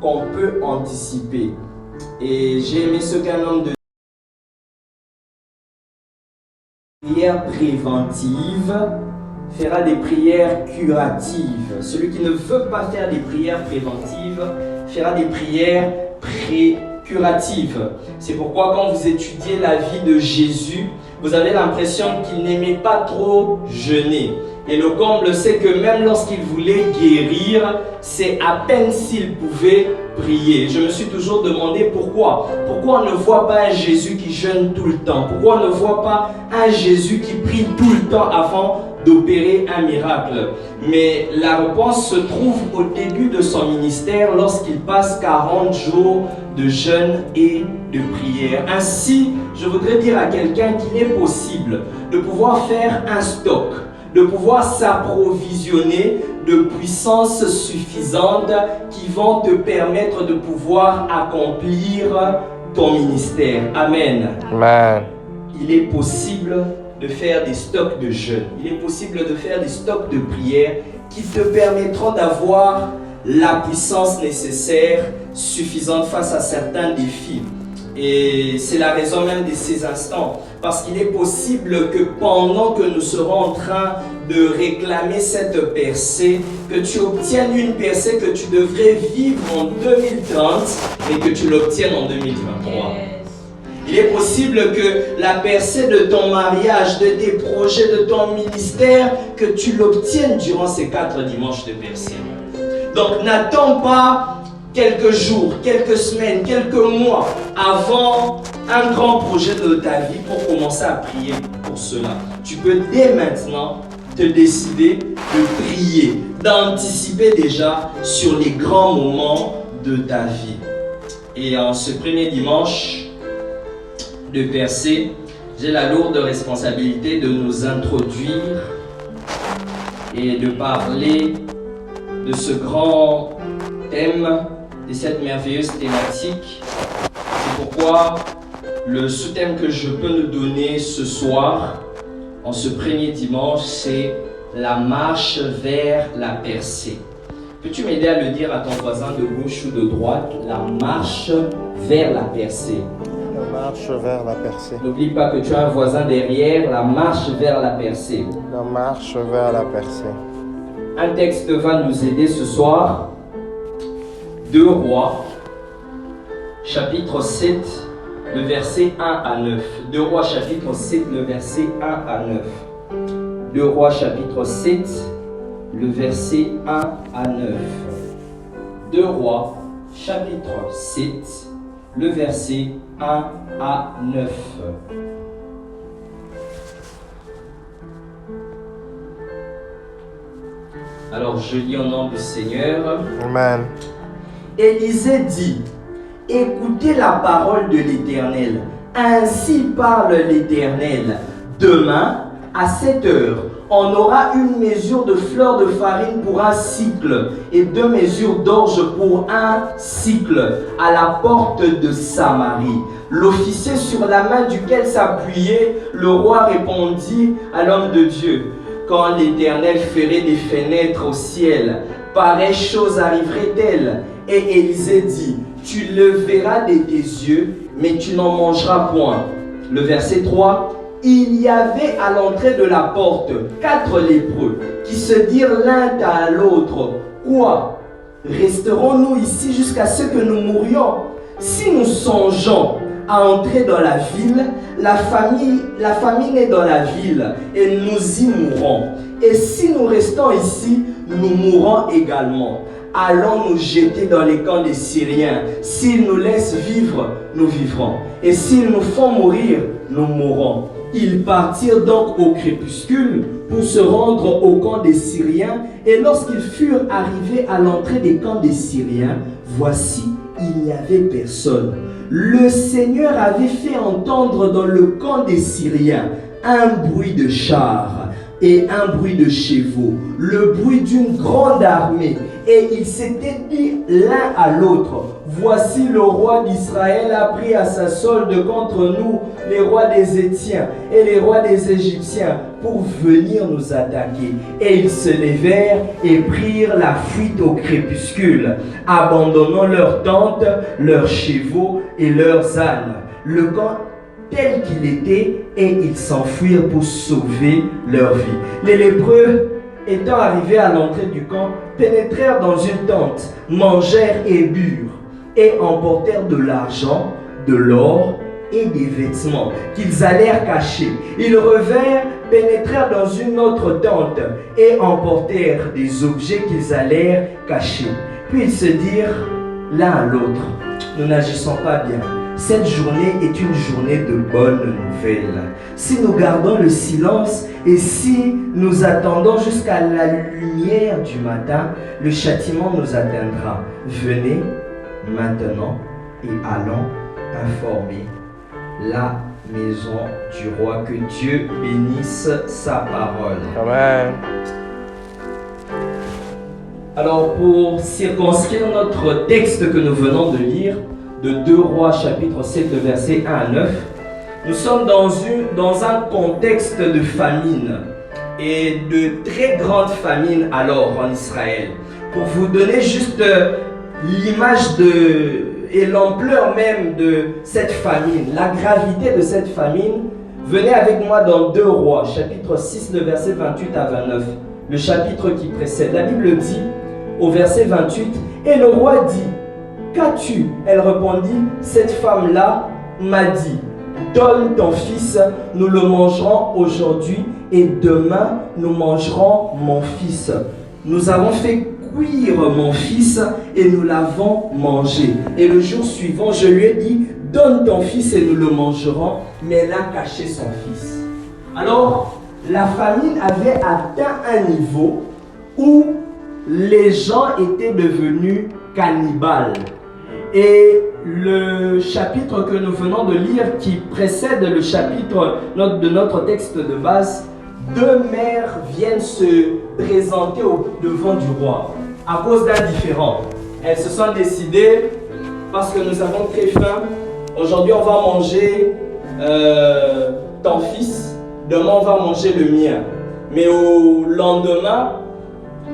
S4: qu'on peut anticiper. Et j'ai aimé ce qu'un homme de prière préventive fera des prières curatives. Celui qui ne veut pas faire des prières préventives fera des prières curatives. C'est pourquoi quand vous étudiez la vie de Jésus, vous avez l'impression qu'il n'aimait pas trop jeûner. Et le comble, c'est que même lorsqu'il voulait guérir, c'est à peine s'il pouvait prier. Je me suis toujours demandé pourquoi. Pourquoi on ne voit pas un Jésus qui jeûne tout le temps? Pourquoi on ne voit pas un Jésus qui prie tout le temps avant d'opérer un miracle? Mais la réponse se trouve au début de son ministère lorsqu'il passe 40 jours de jeûne et de prière. Ainsi, je voudrais dire à quelqu'un qu'il est possible de pouvoir faire un stock, de pouvoir s'approvisionner de puissances suffisantes qui vont te permettre de pouvoir accomplir ton ministère. Amen.
S5: Amen.
S4: Il est possible de faire des stocks de jeûne. Il est possible de faire des stocks de prière qui te permettront d'avoir la puissance nécessaire, suffisante face à certains défis. Et c'est la raison même de ces instants. Parce qu'il est possible que pendant que nous serons en train de réclamer cette percée, que tu obtiennes une percée que tu devrais vivre en 2030, mais que tu l'obtiennes en 2023. Il est possible que la percée de ton mariage, de tes projets, de ton ministère, que tu l'obtiennes durant ces 4 dimanches de percée. Donc n'attends pas quelques jours, quelques semaines, quelques mois avant un grand projet de ta vie pour commencer à prier pour cela. Tu peux dès maintenant te décider de prier, d'anticiper déjà sur les grands moments de ta vie. Et en ce premier dimanche de percée, j'ai la lourde responsabilité de nous introduire et de parler de ce grand thème, de cette merveilleuse thématique. C'est pourquoi le sous-thème que je peux nous donner ce soir, en ce premier dimanche, c'est la marche vers la percée. Peux-tu m'aider à le dire à ton voisin de gauche ou de droite? La marche vers la percée.
S5: La marche vers la percée.
S4: N'oublie pas que tu as un voisin derrière, la marche vers la percée.
S5: La marche vers la percée.
S4: Un texte va nous aider ce soir. 2 Rois, chapitre 7, le verset 1 à 9. 2 Rois, chapitre 7, le verset 1 à 9. 2 Rois, chapitre 7, le verset 1 à 9. 2 Rois, chapitre 7, le verset 1 à 9. Alors je lis au nom du Seigneur.
S5: Amen.
S4: Élisée dit: écoutez la parole de l'Éternel. Ainsi parle l'Éternel. Demain, à 7 heures, on aura une mesure de fleur de farine pour un cycle et 2 mesures d'orge pour un cycle à la porte de Samarie. L'officier sur la main duquel s'appuyait le roi répondit à l'homme de Dieu: quand l'Éternel ferait des fenêtres au ciel, pareille chose arriverait-elle? Et Élisée dit: tu le verras de tes yeux, mais tu n'en mangeras point. Le verset 3. Il y avait à l'entrée de la porte 4 lépreux qui se dirent l'un à l'autre: quoi? Resterons-nous ici jusqu'à ce que nous mourions? Si nous songeons à entrer dans la ville, la famine est dans la ville et nous y mourrons. Et si nous restons ici, nous mourrons également. Allons nous jeter dans les camps des Syriens. S'ils nous laissent vivre, nous vivrons. Et s'ils nous font mourir, nous mourrons. Ils partirent donc au crépuscule pour se rendre au camp des Syriens. Et lorsqu'ils furent arrivés à l'entrée des camps des Syriens, voici, il n'y avait personne. Le Seigneur avait fait entendre dans le camp des Syriens un bruit de chars, et un bruit de chevaux, le bruit d'une grande armée. Et ils s'étaient dit l'un à l'autre, voici le roi d'Israël a pris à sa solde contre nous les rois des Étiens et les rois des Égyptiens pour venir nous attaquer. Et ils se levèrent et prirent la fuite au crépuscule, abandonnant leurs tentes, leurs chevaux et leurs ânes. Le camp tel qu'il était, et ils s'enfuirent pour sauver leur vie. Les lépreux, étant arrivés à l'entrée du camp, pénétrèrent dans une tente, mangèrent et burent, et emportèrent de l'argent, de l'or et des vêtements qu'ils allèrent cacher. Ils revinrent, pénétrèrent dans une autre tente, et emportèrent des objets qu'ils allèrent cacher. Puis ils se dirent l'un à l'autre, nous n'agissons pas bien. Cette journée est une journée de bonnes nouvelles. Si nous gardons le silence et si nous attendons jusqu'à la lumière du matin, le châtiment nous atteindra. Venez maintenant et allons informer la maison du roi. Que Dieu bénisse sa parole.
S5: Amen.
S4: Alors pour circonscrire notre texte que nous venons de lire, de 2 Rois chapitre 7 versets 1 à 9, nous sommes dans un contexte de famine et de très grande famine alors en Israël. Pour vous donner juste l'image et l'ampleur même de cette famine, la gravité de cette famine, venez avec moi dans 2 Rois chapitre 6 de versets 28 à 29, le chapitre qui précède. La Bible dit au verset 28, et le roi dit, qu'as-tu? Elle répondit, cette femme-là m'a dit, donne ton fils, nous le mangerons aujourd'hui et demain nous mangerons mon fils. Nous avons fait cuire mon fils et nous l'avons mangé. Et le jour suivant, je lui ai dit, donne ton fils et nous le mangerons, mais elle a caché son fils. Alors, la famine avait atteint un niveau où les gens étaient devenus cannibales. Et le chapitre que nous venons de lire, qui précède le chapitre de notre texte de base, 2 mères viennent se présenter devant du roi à cause d'un différend. Elles se sont décidées, parce que nous avons très faim, aujourd'hui on va manger ton fils, demain on va manger le mien. Mais au lendemain,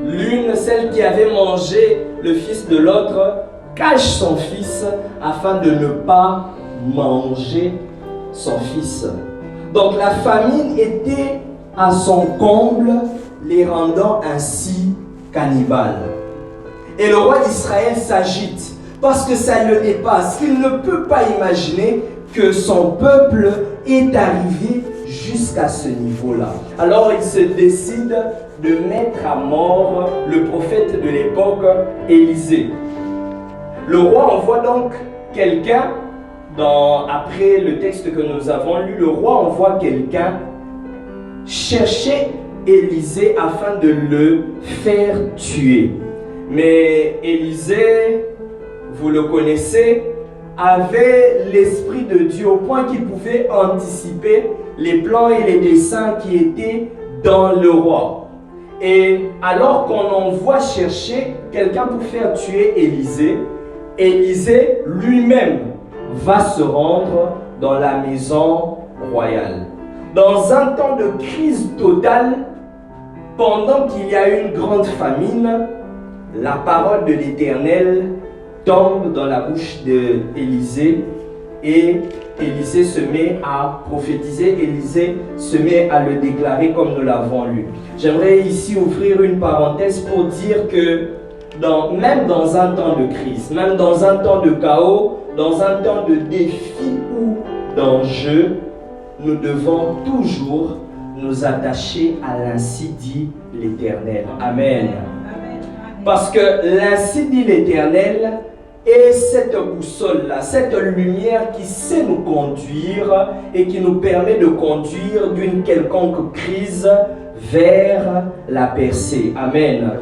S4: l'une, celle qui avait mangé le fils de l'autre, cache son fils afin de ne pas manger son fils. Donc la famine était à son comble, les rendant ainsi cannibales. Et le roi d'Israël s'agite parce que ça ne l'est pas. Parce qu'il ne peut pas imaginer que son peuple est arrivé jusqu'à ce niveau-là. Alors il se décide de mettre à mort le prophète de l'époque, Élisée. Le roi envoie donc quelqu'un, après le texte que nous avons lu, le roi envoie quelqu'un chercher Élisée afin de le faire tuer. Mais Élisée, vous le connaissez, avait l'esprit de Dieu au point qu'il pouvait anticiper les plans et les desseins qui étaient dans le roi. Et alors qu'on envoie chercher quelqu'un pour faire tuer Élisée, Élisée lui-même va se rendre dans la maison royale. Dans un temps de crise totale, pendant qu'il y a une grande famine, la parole de l'Éternel tombe dans la bouche d'Élisée et Élisée se met à prophétiser, Élisée se met à le déclarer comme nous l'avons lu. J'aimerais ici ouvrir une parenthèse pour dire que même dans un temps de crise, même dans un temps de chaos, dans un temps de défi ou d'enjeu, nous devons toujours nous attacher à l'ainsi dit l'Éternel. Amen. Parce que l'ainsi dit l'Éternel est cette boussole-là, cette lumière qui sait nous conduire et qui nous permet de conduire d'une quelconque crise vers la percée. Amen.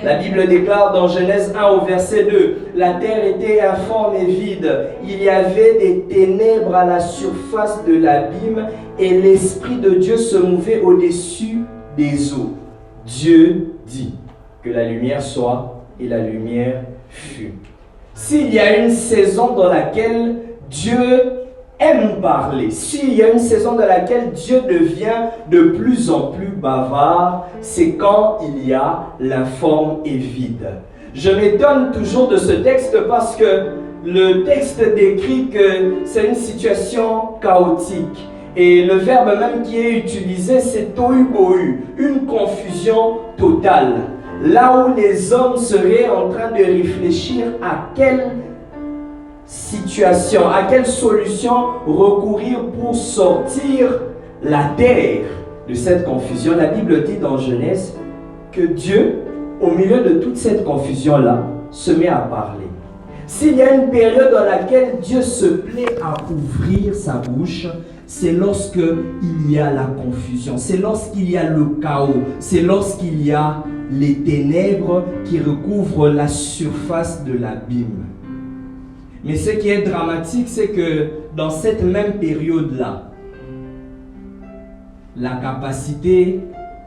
S4: La Bible déclare dans Genèse 1 au verset 2, la terre était informe et vide, il y avait des ténèbres à la surface de l'abîme et l'Esprit de Dieu se mouvait au-dessus des eaux. Dieu dit que la lumière soit et la lumière fut. S'il y a une saison dans laquelle Dieu aime parler, s'il y a une saison dans laquelle Dieu devient de plus en plus bavard, c'est quand il y a l'informe et vide. Je m'étonne toujours de ce texte parce que le texte décrit que c'est une situation chaotique. Et le verbe même qui est utilisé, c'est tohu bohu, une confusion totale. Là où les hommes seraient en train de réfléchir à quelle situation, à quelle solution recourir pour sortir la terre de cette confusion. La Bible dit dans Genèse que Dieu, au milieu de toute cette confusion-là, se met à parler. S'il y a une période dans laquelle Dieu se plaît à ouvrir sa bouche, c'est lorsque il y a la confusion, c'est lorsqu'il y a le chaos, c'est lorsqu'il y a les ténèbres qui recouvrent la surface de l'abîme. Mais ce qui est dramatique, c'est que dans cette même période-là, la capacité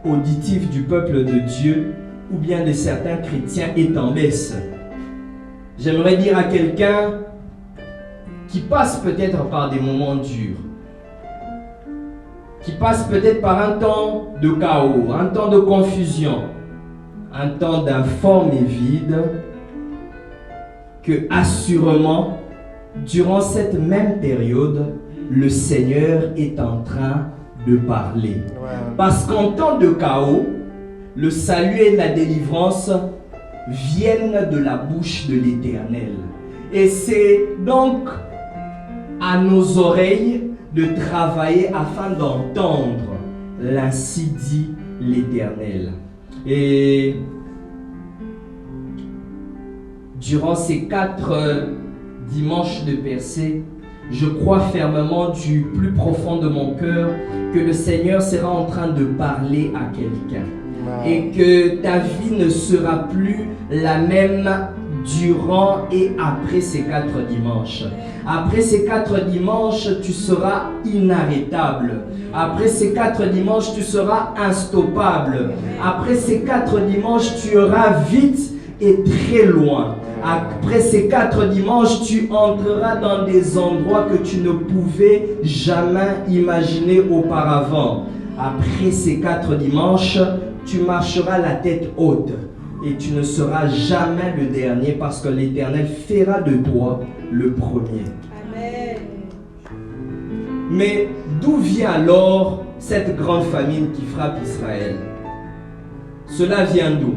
S4: auditive du peuple de Dieu ou bien de certains chrétiens est en baisse. J'aimerais dire à quelqu'un qui passe peut-être par des moments durs, qui passe peut-être par un temps de chaos, un temps de confusion, un temps d'informe et vide, que assurément, durant cette même période, le Seigneur est en train de parler. Parce qu'en temps de chaos, le salut et la délivrance viennent de la bouche de l'Éternel. Et c'est donc à nos oreilles de travailler afin d'entendre l'ainsi dit l'Éternel. Et durant ces 4 dimanches de percée, je crois fermement du plus profond de mon cœur que le Seigneur sera en train de parler à quelqu'un. Et que ta vie ne sera plus la même durant et après ces 4 dimanches. Après ces 4 dimanches, tu seras inarrêtable. Après ces 4 dimanches, tu seras instoppable. Après ces 4 dimanches, tu iras vite et très loin. Après ces 4 dimanches, tu entreras dans des endroits que tu ne pouvais jamais imaginer auparavant. Après ces 4 dimanches, tu marcheras la tête haute et tu ne seras jamais le dernier parce que l'Éternel fera de toi le premier. Amen. Mais d'où vient alors cette grande famine qui frappe Israël? Cela vient d'où?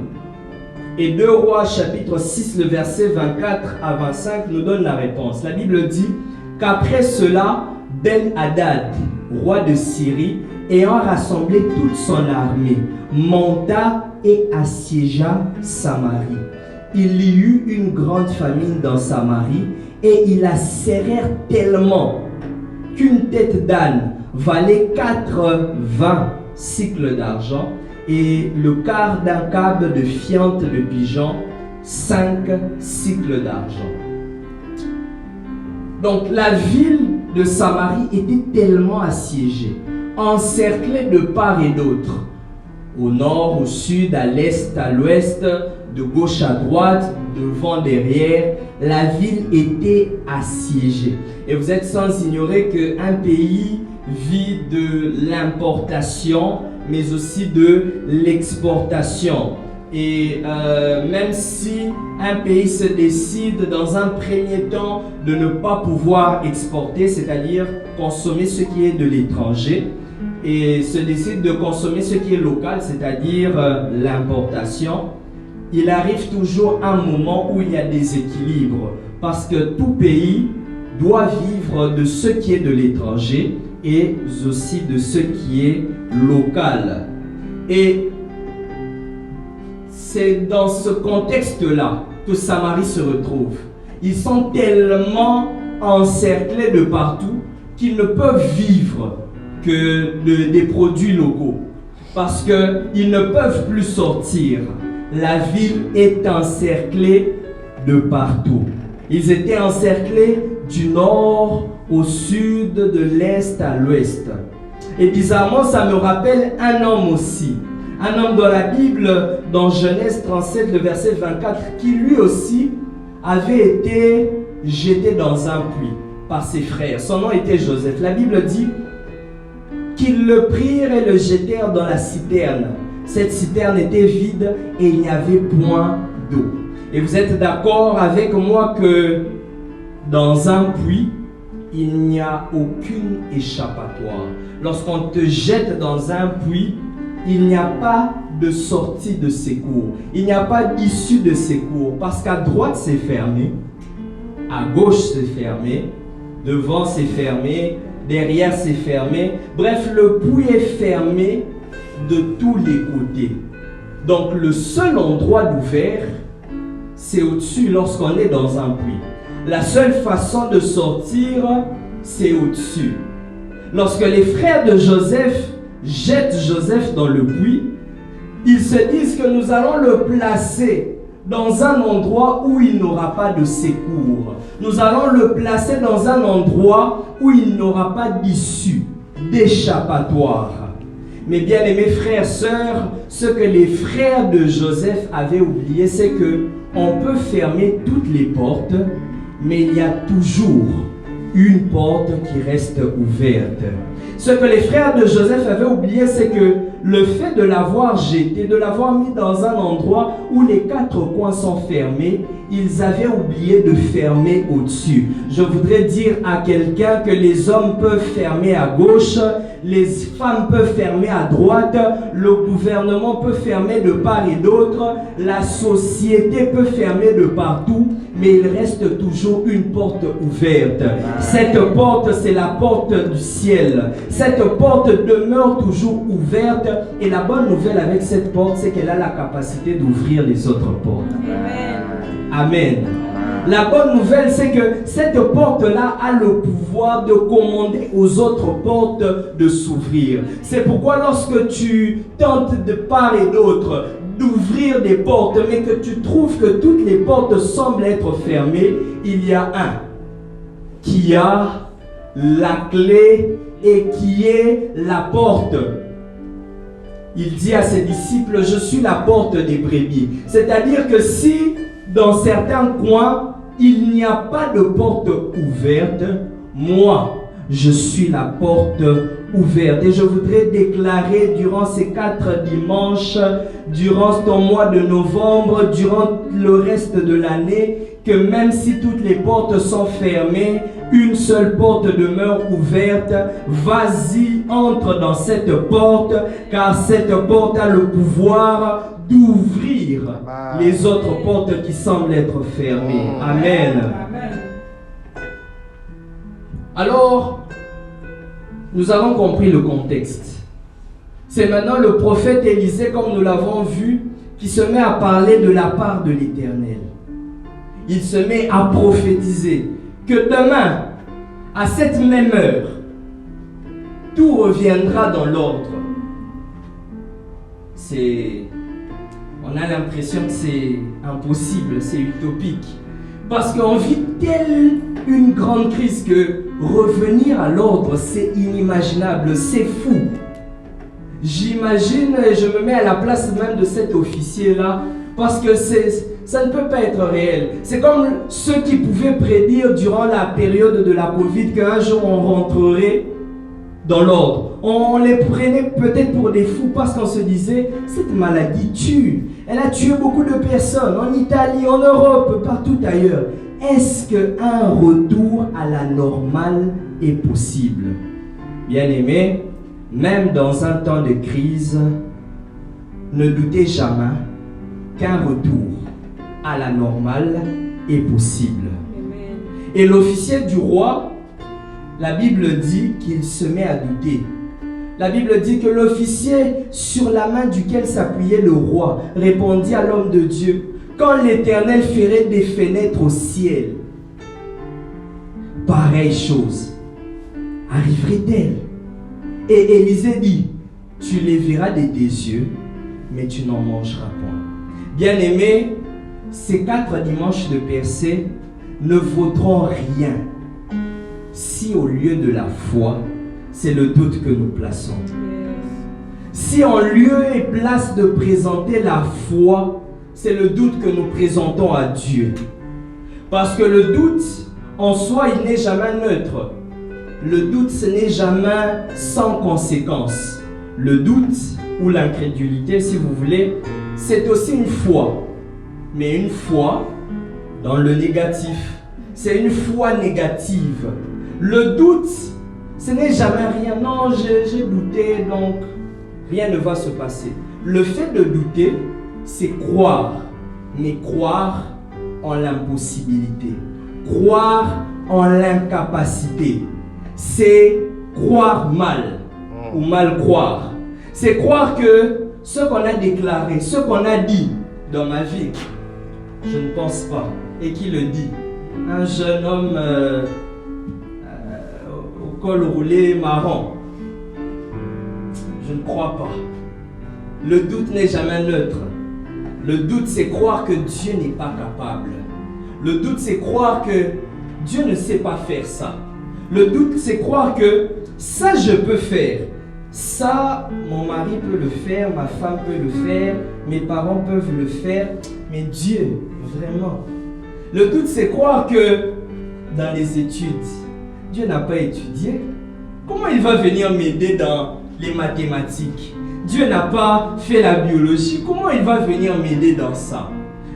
S4: Et 2 Rois chapitre 6, le verset 24 à 25 nous donne la réponse. La Bible dit qu'après cela, Ben-Hadad, roi de Syrie, ayant rassemblé toute son armée, monta et assiégea Samarie. Il y eut une grande famine dans Samarie et ils la serrèrent tellement qu'une tête d'âne valait 80 cycles d'argent et le quart d'un câble de fiente de pigeon 5 cycles d'argent. Donc la ville de Samarie était tellement assiégée, encerclée de part et d'autre, au nord, au sud, à l'est, à l'ouest, de gauche à droite, devant, derrière, la ville était assiégée. Et vous êtes sans ignorer qu'un pays vit de l'importation, mais aussi de l'exportation. Et même si un pays se décide dans un premier temps de ne pas pouvoir exporter, c'est-à-dire consommer ce qui est de l'étranger, et se décide de consommer ce qui est local, c'est-à-dire l'importation, il arrive toujours un moment où il y a des équilibres, parce que tout pays doit vivre de ce qui est de l'étranger et aussi de ce qui est local. Et c'est dans ce contexte-là que Samarie se retrouve. Ils sont tellement encerclés de partout qu'ils ne peuvent vivre que des produits locaux. Parce qu'ils ne peuvent plus sortir. La ville est encerclée de partout. Ils étaient encerclés du nord au sud, de l'est à l'ouest. Et bizarrement, ça me rappelle un homme aussi. Un homme dans la Bible, dans Genèse 37, le verset 24, qui lui aussi avait été jeté dans un puits par ses frères. Son nom était Joseph. La Bible dit qu'ils le prirent et le jetèrent dans la citerne. Cette citerne était vide et il n'y avait point d'eau. Et vous êtes d'accord avec moi que dans un puits, il n'y a aucune échappatoire. Lorsqu'on te jette dans un puits, il n'y a pas de sortie de secours. Il n'y a pas d'issue de secours. Parce qu'à droite, c'est fermé. À gauche, c'est fermé. Devant, c'est fermé. Derrière, c'est fermé. Bref, le puits est fermé de tous les côtés. Donc, le seul endroit d'ouvert, c'est au-dessus lorsqu'on est dans un puits. La seule façon de sortir, c'est au-dessus. Lorsque les frères de Joseph jettent Joseph dans le puits, ils se disent que nous allons le placer dans un endroit où il n'aura pas de secours. Nous allons le placer dans un endroit où il n'aura pas d'issue, d'échappatoire. Mais bien aimés frères, sœurs, ce que les frères de Joseph avaient oublié, c'est que on peut fermer toutes les portes, mais il y a toujours une porte qui reste ouverte. Ce que les frères de Joseph avaient oublié, c'est que le fait de l'avoir jeté, de l'avoir mis dans un endroit où les quatre coins sont fermés, ils avaient oublié de fermer au-dessus. Je voudrais dire à quelqu'un que les hommes peuvent fermer à gauche, les femmes peuvent fermer à droite, le gouvernement peut fermer de part et d'autre, la société peut fermer de partout, mais il reste toujours une porte ouverte. Cette porte, c'est la porte du ciel. Cette porte demeure toujours ouverte et la bonne nouvelle avec cette porte, c'est qu'elle a la capacité d'ouvrir les autres portes. Amen. La bonne nouvelle, c'est que cette porte-là a le pouvoir de commander aux autres portes de s'ouvrir. C'est pourquoi lorsque tu tentes de part et d'autre d'ouvrir des portes, mais que tu trouves que toutes les portes semblent être fermées, il y a un qui a la clé et qui est la porte. Il dit à ses disciples, je suis la porte des brebis. C'est-à-dire que si dans certains coins, il n'y a pas de porte ouverte, moi, je suis la porte ouverte. Et je voudrais déclarer durant ces 4 dimanches, durant ton mois de novembre, durant le reste de l'année, que même si toutes les portes sont fermées, une seule porte demeure ouverte. Vas-y, entre dans cette porte, car cette porte a le pouvoir d'ouvrir les autres portes qui semblent être fermées. Amen. Alors, nous avons compris le contexte. C'est maintenant le prophète Élisée, comme nous l'avons vu, qui se met à parler de la part de l'Éternel. Il se met à prophétiser que demain, à cette même heure, tout reviendra dans l'ordre. On a l'impression que c'est impossible, c'est utopique. Parce qu'on vit telle une grande crise que revenir à l'ordre, c'est inimaginable, c'est fou. J'imagine, et je me mets à la place même de cet officier-là, parce que ça ne peut pas être réel. C'est comme ceux qui pouvaient prédire durant la période de la Covid qu'un jour on rentrerait dans l'ordre. On les prenait peut-être pour des fous parce qu'on se disait, cette maladie tue. Elle a tué beaucoup de personnes en Italie, en Europe, partout ailleurs. Est-ce qu'un retour à la normale est possible? Bien-aimés, même dans un temps de crise, ne doutez jamais qu'un retour à la normale est possible. Et l'officier du roi, la Bible dit qu'il se met à douter. La Bible dit que l'officier sur la main duquel s'appuyait le roi répondit à l'homme de Dieu, quand l'Éternel ferait des fenêtres au ciel, pareille chose arriverait-elle? Et Élisée dit, tu les verras de tes yeux, mais tu n'en mangeras point. Bien-aimés, ces 4 dimanches de percée ne vaudront rien si au lieu de la foi, c'est le doute que nous plaçons. Si en lieu et place de présenter la foi, c'est le doute que nous présentons à Dieu. Parce que le doute, en soi, il n'est jamais neutre. Le doute, ce n'est jamais sans conséquence. Le doute, ou l'incrédulité, si vous voulez, c'est aussi une foi. Mais une foi dans le négatif. C'est une foi négative. Le doute, ce n'est jamais rien. Non, j'ai douté, donc rien ne va se passer. Le fait de douter, c'est croire. Mais croire en l'impossibilité. Croire en l'incapacité. C'est croire mal ou mal croire. C'est croire que ce qu'on a déclaré, ce qu'on a dit dans ma vie, je ne pense pas. Et qui le dit? Un jeune homme au col roulé marron. Je ne crois pas. Le doute n'est jamais neutre. Le doute, c'est croire que Dieu n'est pas capable. Le doute, c'est croire que Dieu ne sait pas faire ça. Le doute, c'est croire que ça, je peux faire. Ça, mon mari peut le faire, ma femme peut le faire, mes parents peuvent le faire, mais Dieu, vraiment. Le doute, c'est croire que dans les études, Dieu n'a pas étudié. Comment il va venir m'aider dans les mathématiques? Dieu n'a pas fait la biologie. Comment il va venir m'aider dans ça?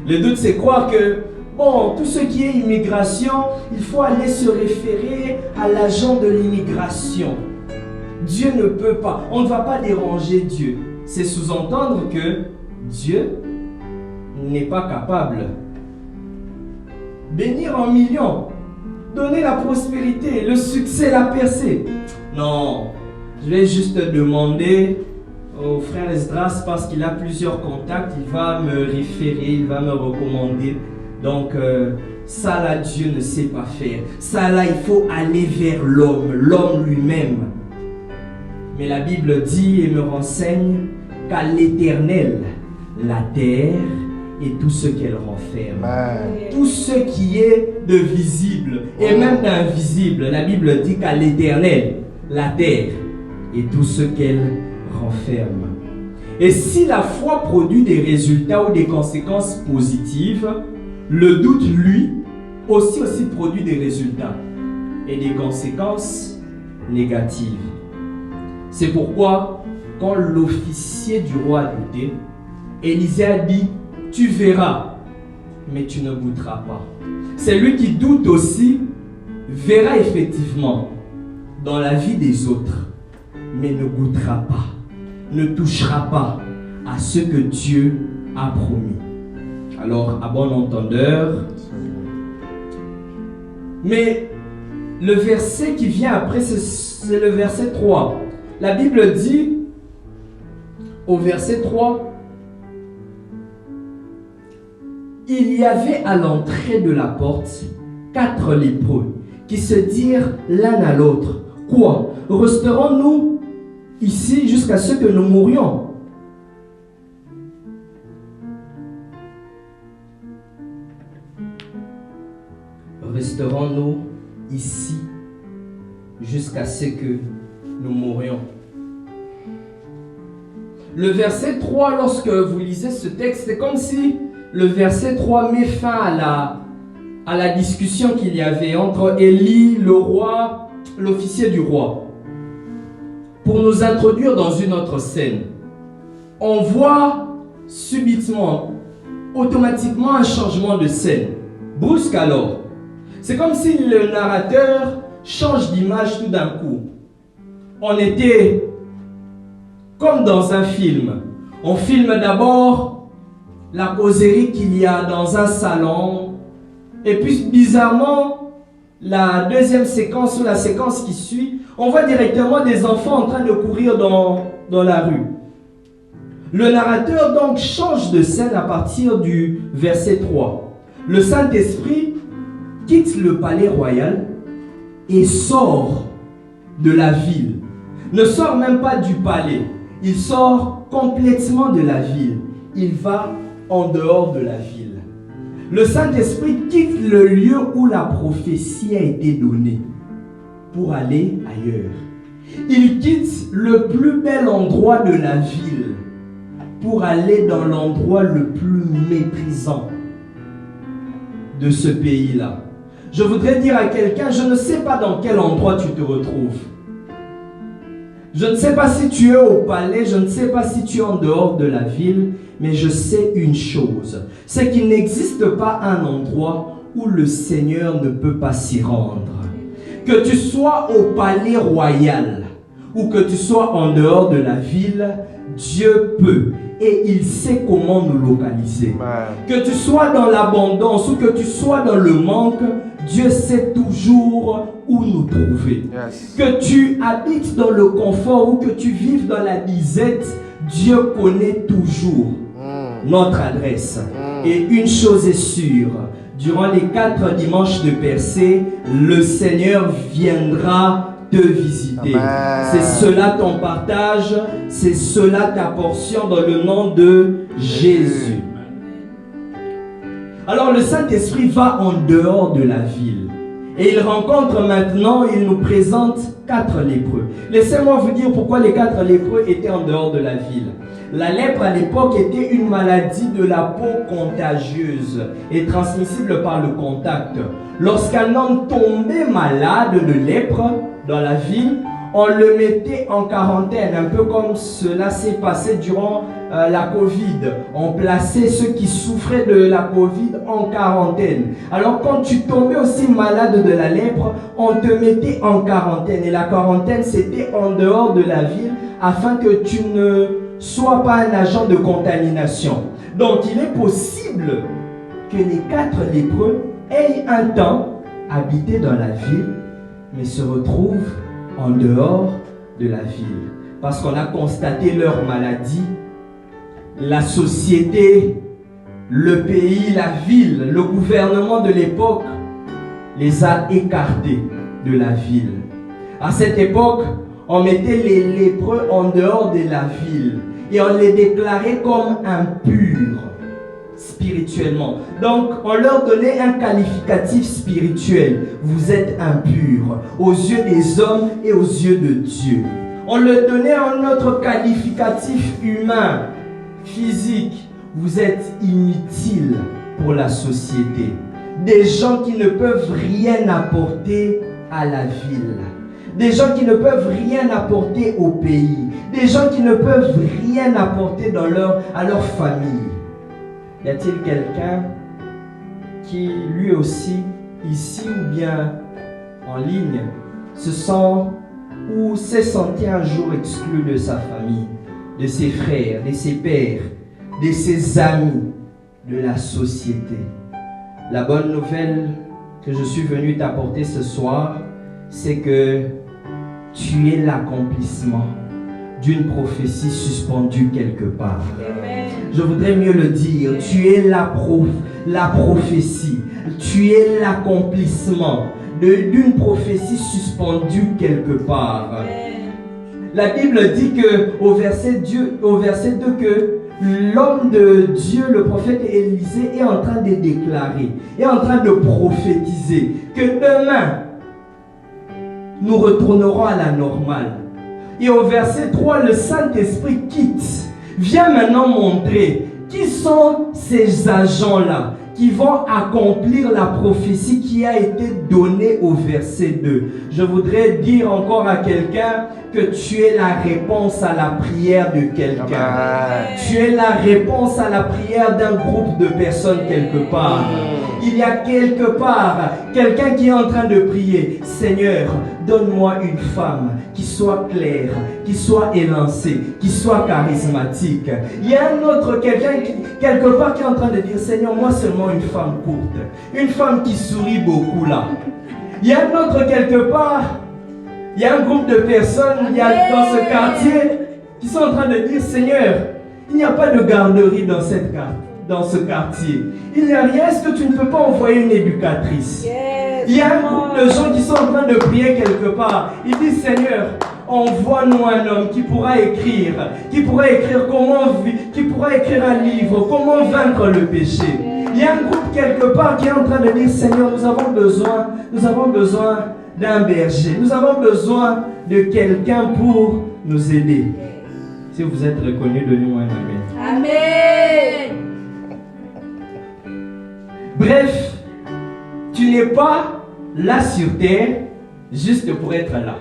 S4: Le doute, c'est croire que, bon, tout ce qui est immigration, il faut aller se référer à l'agent de l'immigration. Dieu ne peut pas. On ne va pas déranger Dieu. C'est sous-entendre que Dieu n'est pas capable. Bénir en millions, donner la prospérité, le succès, la percée. Non, je vais juste demander au frère Esdras parce qu'il a plusieurs contacts, il va me référer, il va me recommander. Donc, ça là, Dieu ne sait pas faire. Ça là, il faut aller vers l'homme lui-même. Mais la Bible dit et me renseigne qu'à l'Éternel, la terre et tout ce qu'elle renferme. Tout ce qui est de visible et même d'invisible. La Bible dit qu'à l'Éternel, la terre et tout ce qu'elle renferme. Et si la foi produit des résultats ou des conséquences positives, le doute, lui, aussi produit des résultats et des conséquences négatives. C'est pourquoi, quand l'officier du roi a douté, Élisée a dit, tu verras, mais tu ne goûteras pas. Celui qui doute aussi verra effectivement dans la vie des autres, mais ne goûtera pas, ne touchera pas à ce que Dieu a promis. Alors, à bon entendeur, mais le verset qui vient après, c'est le verset 3. La Bible dit, au verset 3, il y avait à l'entrée de la porte 4 lépreux qui se dirent l'un à l'autre, quoi? Resterons-nous ici jusqu'à ce que nous mourions? Resterons-nous ici jusqu'à ce que nous mourions? Le verset 3, lorsque vous lisez ce texte, c'est comme si le verset 3 met fin à la discussion qu'il y avait entre Élie, le roi, l'officier du roi. Pour nous introduire dans une autre scène, on voit subitement, automatiquement un changement de scène. Brusque alors. C'est comme si le narrateur change d'image tout d'un coup. On était comme dans un film. On filme d'abord la causerie qu'il y a dans un salon. Et puis bizarrement, la deuxième séquence ou la séquence qui suit, on voit directement des enfants en train de courir dans la rue. Le narrateur donc change de scène à partir du verset 3. Le Saint-Esprit quitte le palais royal et sort de la ville. Ne sort même pas du palais. Il sort complètement de la ville. Il va en dehors de la ville. Le Saint-Esprit quitte le lieu où la prophétie a été donnée pour aller ailleurs. Il quitte le plus bel endroit de la ville pour aller dans l'endroit le plus méprisant de ce pays-là. Je voudrais dire à quelqu'un, je ne sais pas dans quel endroit tu te retrouves. Je ne sais pas si tu es au palais, je ne sais pas si tu es en dehors de la ville, mais je sais une chose, c'est qu'il n'existe pas un endroit où le Seigneur ne peut pas s'y rendre. Que tu sois au palais royal ou que tu sois en dehors de la ville, Dieu peut et il sait comment nous localiser. Que tu sois dans l'abondance ou que tu sois dans le manque, Dieu sait toujours où nous trouver. Que tu habites dans le confort ou que tu vives dans la disette, Dieu connaît toujours notre adresse. Et une chose est sûre, durant les 4 dimanches de percée, le Seigneur viendra te visiter. C'est cela ton partage, c'est cela ta portion dans le nom de Jésus. Alors le Saint-Esprit va en dehors de la ville et il rencontre maintenant, il nous présente 4 lépreux. Laissez-moi vous dire pourquoi les 4 lépreux étaient en dehors de la ville. La lèpre à l'époque était une maladie de la peau contagieuse et transmissible par le contact. Lorsqu'un homme tombait malade de lèpre dans la ville, on le mettait en quarantaine, un peu comme cela s'est passé durant la Covid. On plaçait ceux qui souffraient de la Covid en quarantaine. Alors quand tu tombais aussi malade de la lèpre, on te mettait en quarantaine. Et la quarantaine, c'était en dehors de la ville afin que tu ne sois pas un agent de contamination. Donc il est possible que les 4 lépreux aient un temps habité dans la ville, mais se retrouvent en dehors de la ville. Parce qu'on a constaté leur maladie, la société, le pays, la ville, le gouvernement de l'époque les a écartés de la ville. À cette époque, on mettait les lépreux en dehors de la ville et on les déclarait comme impurs spirituellement. Donc, on leur donnait un qualificatif spirituel. Vous êtes impurs aux yeux des hommes et aux yeux de Dieu. On leur donnait un autre qualificatif humain, physique. Vous êtes inutiles pour la société. Des gens qui ne peuvent rien apporter à la ville. Des gens qui ne peuvent rien apporter au pays. Des gens qui ne peuvent rien apporter à leur famille. Y a-t-il quelqu'un qui lui aussi, ici ou bien en ligne, se sent ou s'est senti un jour exclu de sa famille, de ses frères, de ses pères, de ses amis, de la société? La bonne nouvelle que je suis venu t'apporter ce soir, c'est que tu es l'accomplissement d'une prophétie suspendue quelque part. Amen. Je voudrais mieux le dire, tu es la prophétie, tu es l'accomplissement d'une prophétie suspendue quelque part. Amen. La Bible dit que au verset 2 que l'homme de Dieu, le prophète Élisée, est en train de déclarer, est en train de prophétiser que demain, nous retournerons à la normale. Et au verset 3, le Saint-Esprit quitte. Viens maintenant montrer qui sont ces agents-là qui vont accomplir la prophétie qui a été donnée au verset 2. Je voudrais dire encore à quelqu'un que tu es la réponse à la prière de quelqu'un. Tu es la réponse à la prière d'un groupe de personnes quelque part. Il y a quelque part quelqu'un qui est en train de prier. Seigneur, donne-moi une femme qui soit claire, qui soit élancée, qui soit charismatique. Il y a un autre quelqu'un quelque part qui est en train de dire, Seigneur, moi seulement une femme courte, une femme qui sourit beaucoup là. Il y a un autre quelque part, il y a un groupe de personnes il y a dans ce quartier qui sont en train de dire, Seigneur, il n'y a pas de garderie dans ce quartier. Il n'y a rien. Est-ce que tu ne peux pas envoyer une éducatrice? Il y a un groupe de gens qui sont en train de prier quelque part. Ils disent, Seigneur, envoie-nous un homme qui pourra écrire un livre, comment vaincre le péché. Il y a un groupe quelque part qui est en train de dire, Seigneur, nous avons besoin d'un berger. Nous avons besoin de quelqu'un pour nous aider. Si vous êtes reconnu, donnez-moi un amen.
S3: Amen.
S4: Bref, tu n'es pas là sur terre juste pour être là.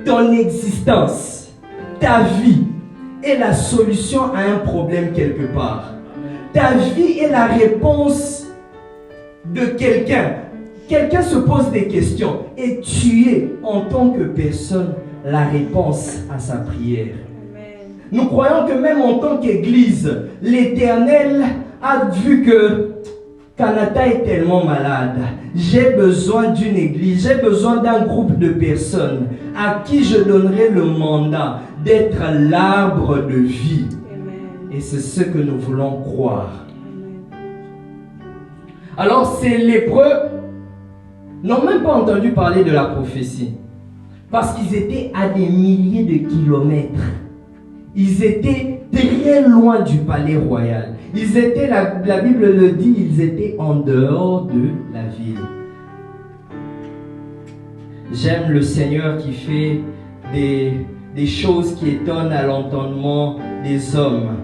S4: Ton existence, ta vie est la solution à un problème quelque part. Ta vie est la réponse de quelqu'un. Quelqu'un se pose des questions et tu es en tant que personne la réponse à sa prière. Nous croyons que même en tant qu'Église, l'Éternel a vu que Canada est tellement malade. J'ai besoin d'une église, j'ai besoin d'un groupe de personnes à qui je donnerai le mandat d'être l'arbre de vie. Amen. Et c'est ce que nous voulons croire. Amen. Alors ces lépreux n'ont même pas entendu parler de la prophétie parce qu'ils étaient à des milliers de kilomètres. Ils étaient très loin du palais royal. Ils étaient, la Bible le dit, ils étaient en dehors de la ville. J'aime le Seigneur qui fait des choses qui étonnent à l'entendement des hommes.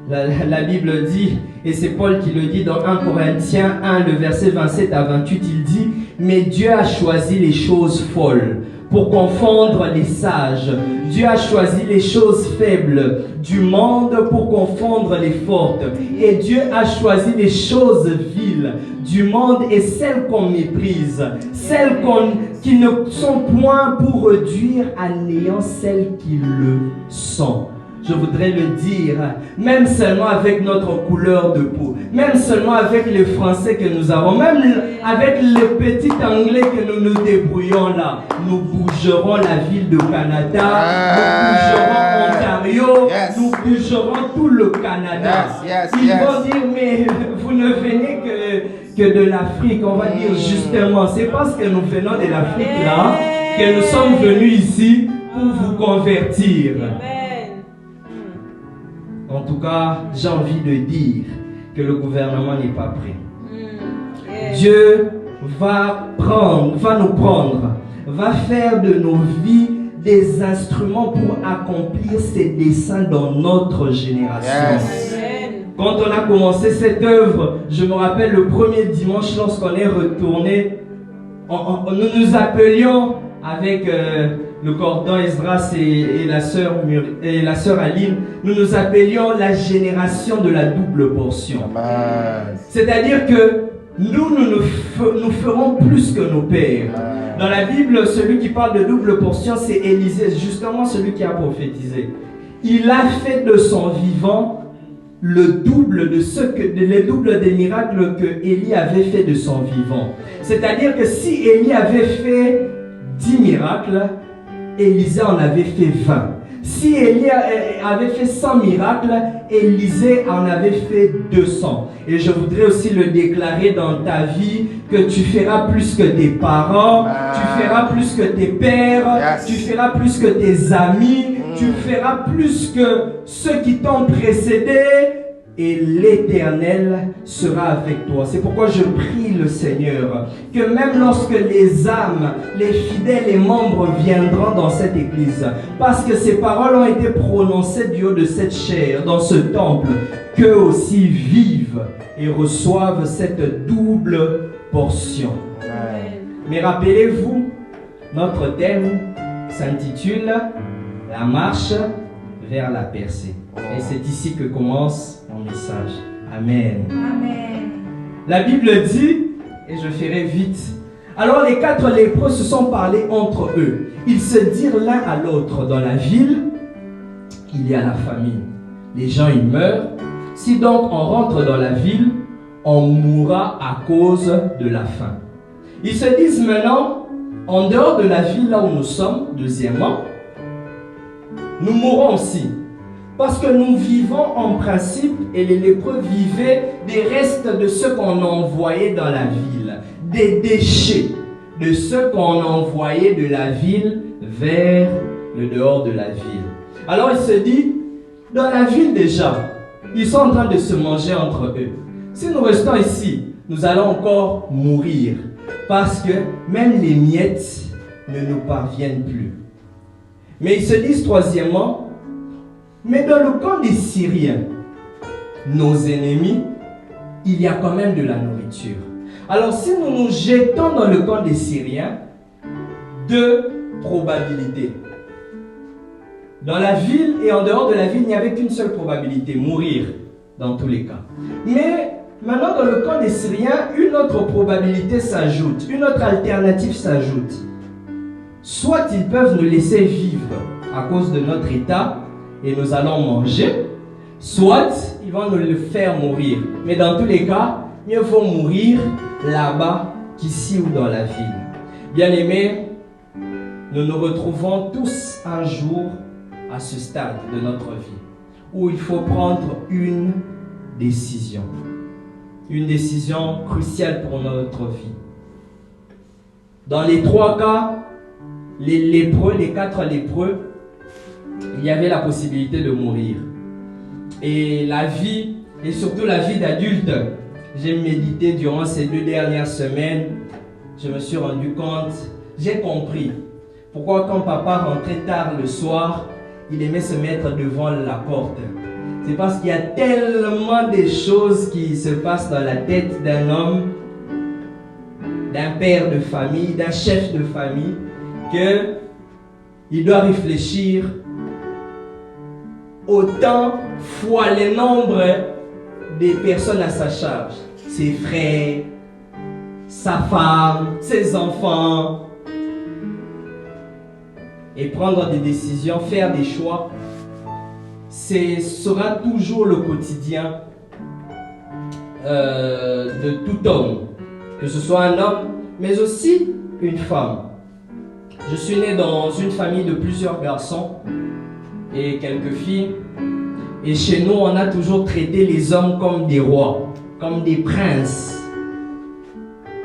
S4: La Bible dit, et c'est Paul qui le dit dans 1 Corinthiens 1, le verset 27 à 28, il dit « Mais Dieu a choisi les choses folles pour confondre les sages. Dieu a choisi les choses faibles du monde pour confondre les fortes. Et Dieu a choisi les choses viles du monde et celles qu'on méprise, celles qui ne sont point pour réduire à néant celles qui le sont. » Je voudrais le dire, même seulement avec notre couleur de peau, même seulement avec le français que nous avons, même avec le petit anglais que nous nous débrouillons là, nous bougerons la ville de Canada, nous bougerons Ontario, nous bougerons tout le Canada. Ils vont dire, mais vous ne venez que de l'Afrique. On va dire justement, c'est parce que nous venons de l'Afrique là, que nous sommes venus ici pour vous convertir. En tout cas, j'ai envie de dire que le gouvernement n'est pas prêt. Dieu va nous prendre, va faire de nos vies des instruments pour accomplir ses desseins dans notre génération. Quand on a commencé cette œuvre, je me rappelle le premier dimanche lorsqu'on est retourné, nous nous appelions avec le cordon Esdras et la sœur Aline, nous nous appelions la génération de la double portion. C'est-à-dire que nous ferons plus que nos pères. Dans la Bible, celui qui parle de double portion, c'est Élisée, justement celui qui a prophétisé. Il a fait de son vivant le double des miracles que Élie avait fait de son vivant. C'est-à-dire que si Élie avait fait 10 miracles, Élisée en avait fait 20. Si Élie avait fait 100 miracles, Élisée en avait fait 200. Et je voudrais aussi le déclarer dans ta vie que tu feras plus que tes parents, tu feras plus que tes pères, tu feras plus que tes amis, tu feras plus que ceux qui t'ont précédé. Et l'Éternel sera avec toi. C'est pourquoi je prie le Seigneur que même lorsque les âmes, les fidèles et membres viendront dans cette église, parce que ces paroles ont été prononcées du haut de cette chair, dans ce temple, qu'eux aussi vivent et reçoivent cette double portion. Amen. Mais rappelez-vous, notre thème s'intitule « La marche vers la percée ». Et c'est ici que commence mon message. Amen. Amen. La Bible dit, et je ferai vite, alors les 4 lépreux se sont parlé entre eux. Ils se dirent l'un à l'autre, dans la ville, il y a la famine. Les gens y meurent. Si donc on rentre dans la ville, on mourra à cause de la faim. Ils se disent maintenant, en dehors de la ville là où nous sommes, deuxièmement, nous mourrons aussi. Parce que nous vivons en principe, et les lépreux vivaient des restes de ce qu'on envoyait dans la ville, des déchets de ce qu'on envoyait de la ville vers le dehors de la ville. Alors il se dit, dans la ville déjà, ils sont en train de se manger entre eux. Si nous restons ici, nous allons encore mourir. parce que même les miettes ne nous parviennent plus. Mais ils se disent troisièmement, mais dans le camp des Syriens, nos ennemis, il y a quand même de la nourriture. Alors si nous nous jetons dans le camp des Syriens, deux probabilités. Dans la ville et en dehors de la ville, il n'y avait qu'une seule probabilité, mourir dans tous les cas. Mais maintenant dans le camp des Syriens, une autre probabilité s'ajoute, une autre alternative s'ajoute. Soit ils peuvent nous laisser vivre à cause de notre état et nous allons manger, soit ils vont nous le faire mourir. Mais dans tous les cas, mieux vaut mourir là-bas qu'ici ou dans la ville. Bien-aimés, nous nous retrouvons tous un jour à ce stade de notre vie où il faut prendre une décision cruciale pour notre vie. Dans les trois cas, les quatre lépreux, il y avait la possibilité de mourir. Et la vie, et surtout la vie d'adulte, j'ai médité durant ces 2 dernières semaines, je me suis rendu compte, j'ai compris pourquoi quand papa rentrait tard le soir, il aimait se mettre devant la porte. C'est parce qu'il y a tellement de choses qui se passent dans la tête d'un homme, d'un père de famille, d'un chef de famille, qu'il doit réfléchir autant fois le nombre des personnes à sa charge. Ses frères, sa femme, ses enfants. Et prendre des décisions, faire des choix, ce sera toujours le quotidien de tout homme. Que ce soit un homme, mais aussi une femme. Je suis né dans une famille de plusieurs garçons et quelques filles. Et chez nous, on a toujours traité les hommes comme des rois, comme des princes.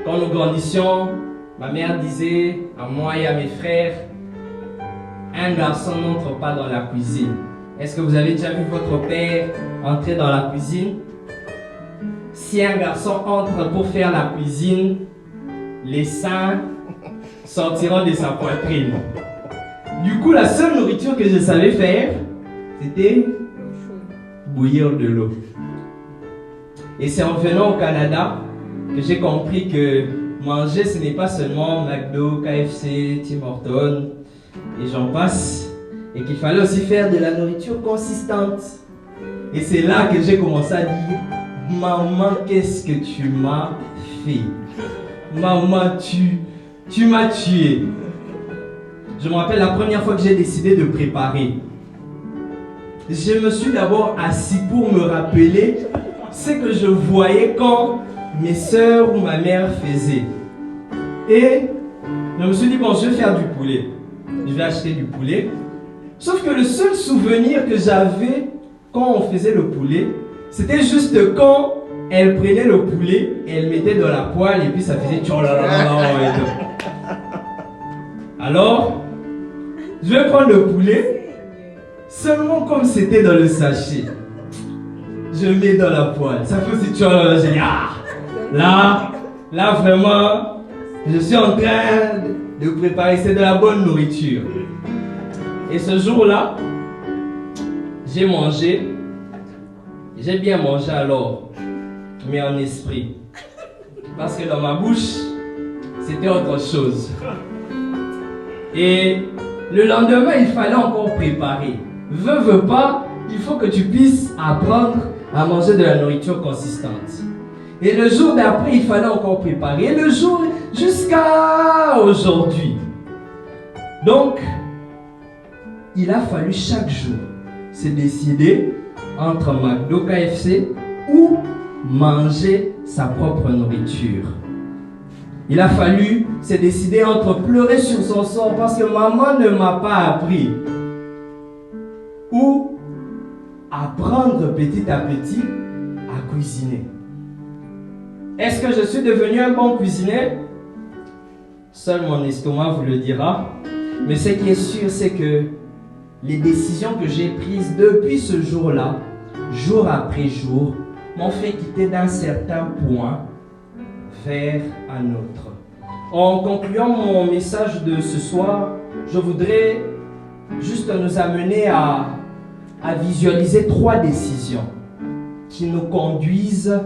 S4: Quand nous grandissions, ma mère disait à moi et à mes frères, un garçon n'entre pas dans la cuisine. Est-ce que vous avez déjà vu votre père entrer dans la cuisine? Si un garçon entre pour faire la cuisine, les seins sortiront de sa poitrine. Du coup, la seule nourriture que je savais faire, c'était bouillir de l'eau. Et c'est en venant au Canada que j'ai compris que manger, ce n'est pas seulement McDo, KFC, Tim Hortons, et j'en passe, et qu'il fallait aussi faire de la nourriture consistante. Et c'est là que j'ai commencé à dire, maman, qu'est-ce que tu m'as fait? Maman, tu m'as tué. Je me rappelle la première fois que j'ai décidé de préparer. Je me suis d'abord assis pour me rappeler ce que je voyais quand mes soeurs ou ma mère faisaient. Et je me suis dit, bon, je vais faire du poulet. Je vais acheter du poulet. Sauf que le seul souvenir que j'avais quand on faisait le poulet, c'était juste quand elle prenait le poulet et elle mettait dans la poêle et puis ça faisait tchololololol. Alors, je vais prendre le poulet seulement comme c'était dans le sachet. Je le mets dans la poêle. Ça fait aussi tcholololol. J'ai dit, ah, là vraiment, je suis en train de préparer, c'est de la bonne nourriture. Et ce jour-là, j'ai mangé. J'ai bien mangé alors, mais en esprit. Parce que dans ma bouche, c'était autre chose. Et le lendemain, il fallait encore préparer. Veux pas, il faut que tu puisses apprendre à manger de la nourriture consistante. Et le jour d'après, il fallait encore préparer. Et le jour jusqu'à aujourd'hui. Donc, il a fallu chaque jour se décider entre McDo, KFC ou manger sa propre nourriture. Il a fallu se décider entre pleurer sur son sort parce que maman ne m'a pas appris ou apprendre petit à petit à cuisiner. Est-ce que je suis devenu un bon cuisinier? Seul mon estomac vous le dira. Mais ce qui est sûr, c'est que les décisions que j'ai prises depuis ce jour-là, jour après jour, m'ont fait quitter d'un certain point vers un autre. En concluant mon message de ce soir, je voudrais juste nous amener à visualiser 3 décisions qui nous conduisent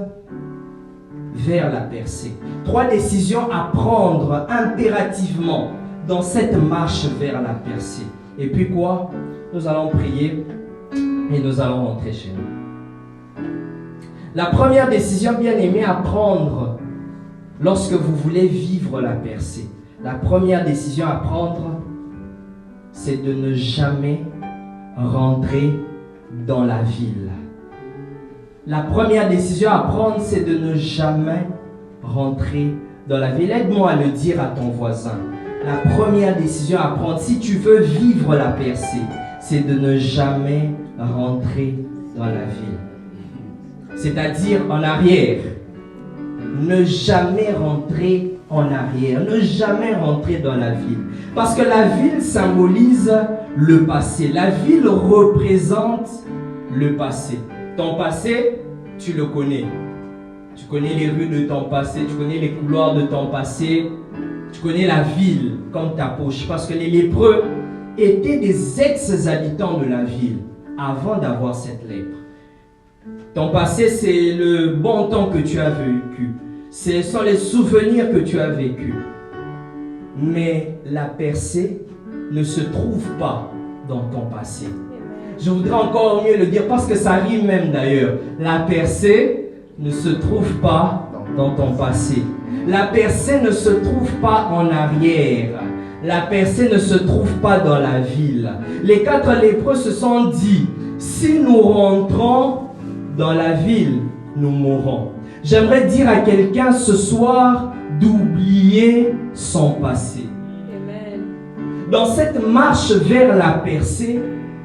S4: vers la percée. 3 décisions à prendre impérativement dans cette marche vers la percée. Et puis quoi? Nous allons prier et nous allons rentrer chez nous. La première décision, bien aimée, à prendre lorsque vous voulez vivre la percée. La première décision à prendre, c'est de ne jamais rentrer dans la ville. La première décision à prendre, c'est de ne jamais rentrer dans la ville. Aide-moi à le dire à ton voisin. La première décision à prendre, si tu veux vivre la percée, c'est de ne jamais rentrer dans la ville. C'est-à-dire en arrière. Ne jamais rentrer en arrière. Ne jamais rentrer dans la ville. Parce que la ville symbolise le passé. La ville représente le passé. Ton passé, tu le connais. Tu connais les rues de ton passé, tu connais les couloirs de ton passé, tu connais la ville comme ta poche. Parce que les lépreux étaient des ex-habitants de la ville avant d'avoir cette lèpre. Ton passé, c'est le bon temps que tu as vécu. Ce sont les souvenirs que tu as vécus. Mais la percée ne se trouve pas dans ton passé. Je voudrais encore mieux le dire parce que ça rime même d'ailleurs. La percée ne se trouve pas dans ton passé. La percée ne se trouve pas en arrière. La percée ne se trouve pas dans la ville. Les 4 lépreux se sont dit, si nous rentrons dans la ville, nous mourrons. J'aimerais dire à quelqu'un ce soir d'oublier son passé.
S2: Amen.
S4: Dans cette marche vers la percée,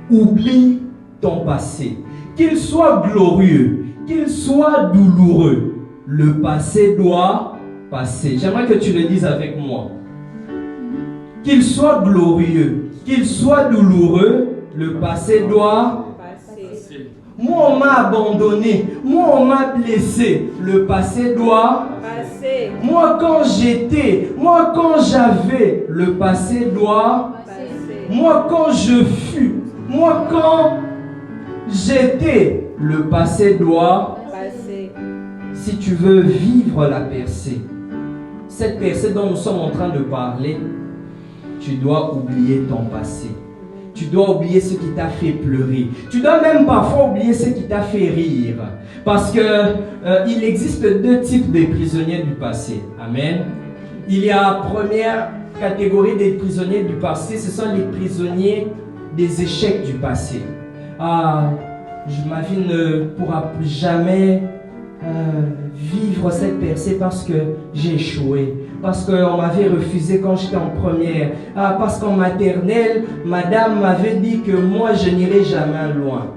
S4: oublie ton passé. Qu'il soit glorieux, qu'il soit douloureux, le passé doit passer. J'aimerais que tu le dises avec moi. Qu'il soit glorieux, qu'il soit douloureux, le passé doit
S2: Passer.
S4: Moi, on m'a abandonné, moi, on m'a blessé, le passé doit
S2: Passer.
S4: Moi, quand j'étais, moi, quand j'avais, le passé doit
S2: Passer.
S4: Moi, quand je fus, moi, quand j'étais, le passé doit
S2: Passer.
S4: Si tu veux vivre la percée, cette percée dont nous sommes en train de parler, tu dois oublier ton passé. Tu dois oublier ce qui t'a fait pleurer. Tu dois même parfois oublier ce qui t'a fait rire. Parce que il existe 2 types de prisonniers du passé. Amen. Il y a première catégorie des prisonniers du passé, ce sont les prisonniers des échecs du passé. Ma vie ne pourra plus jamais vivre cette percée parce que j'ai échoué, parce qu'on m'avait refusé quand j'étais en première, parce qu'en maternelle, madame m'avait dit que moi je n'irai jamais loin.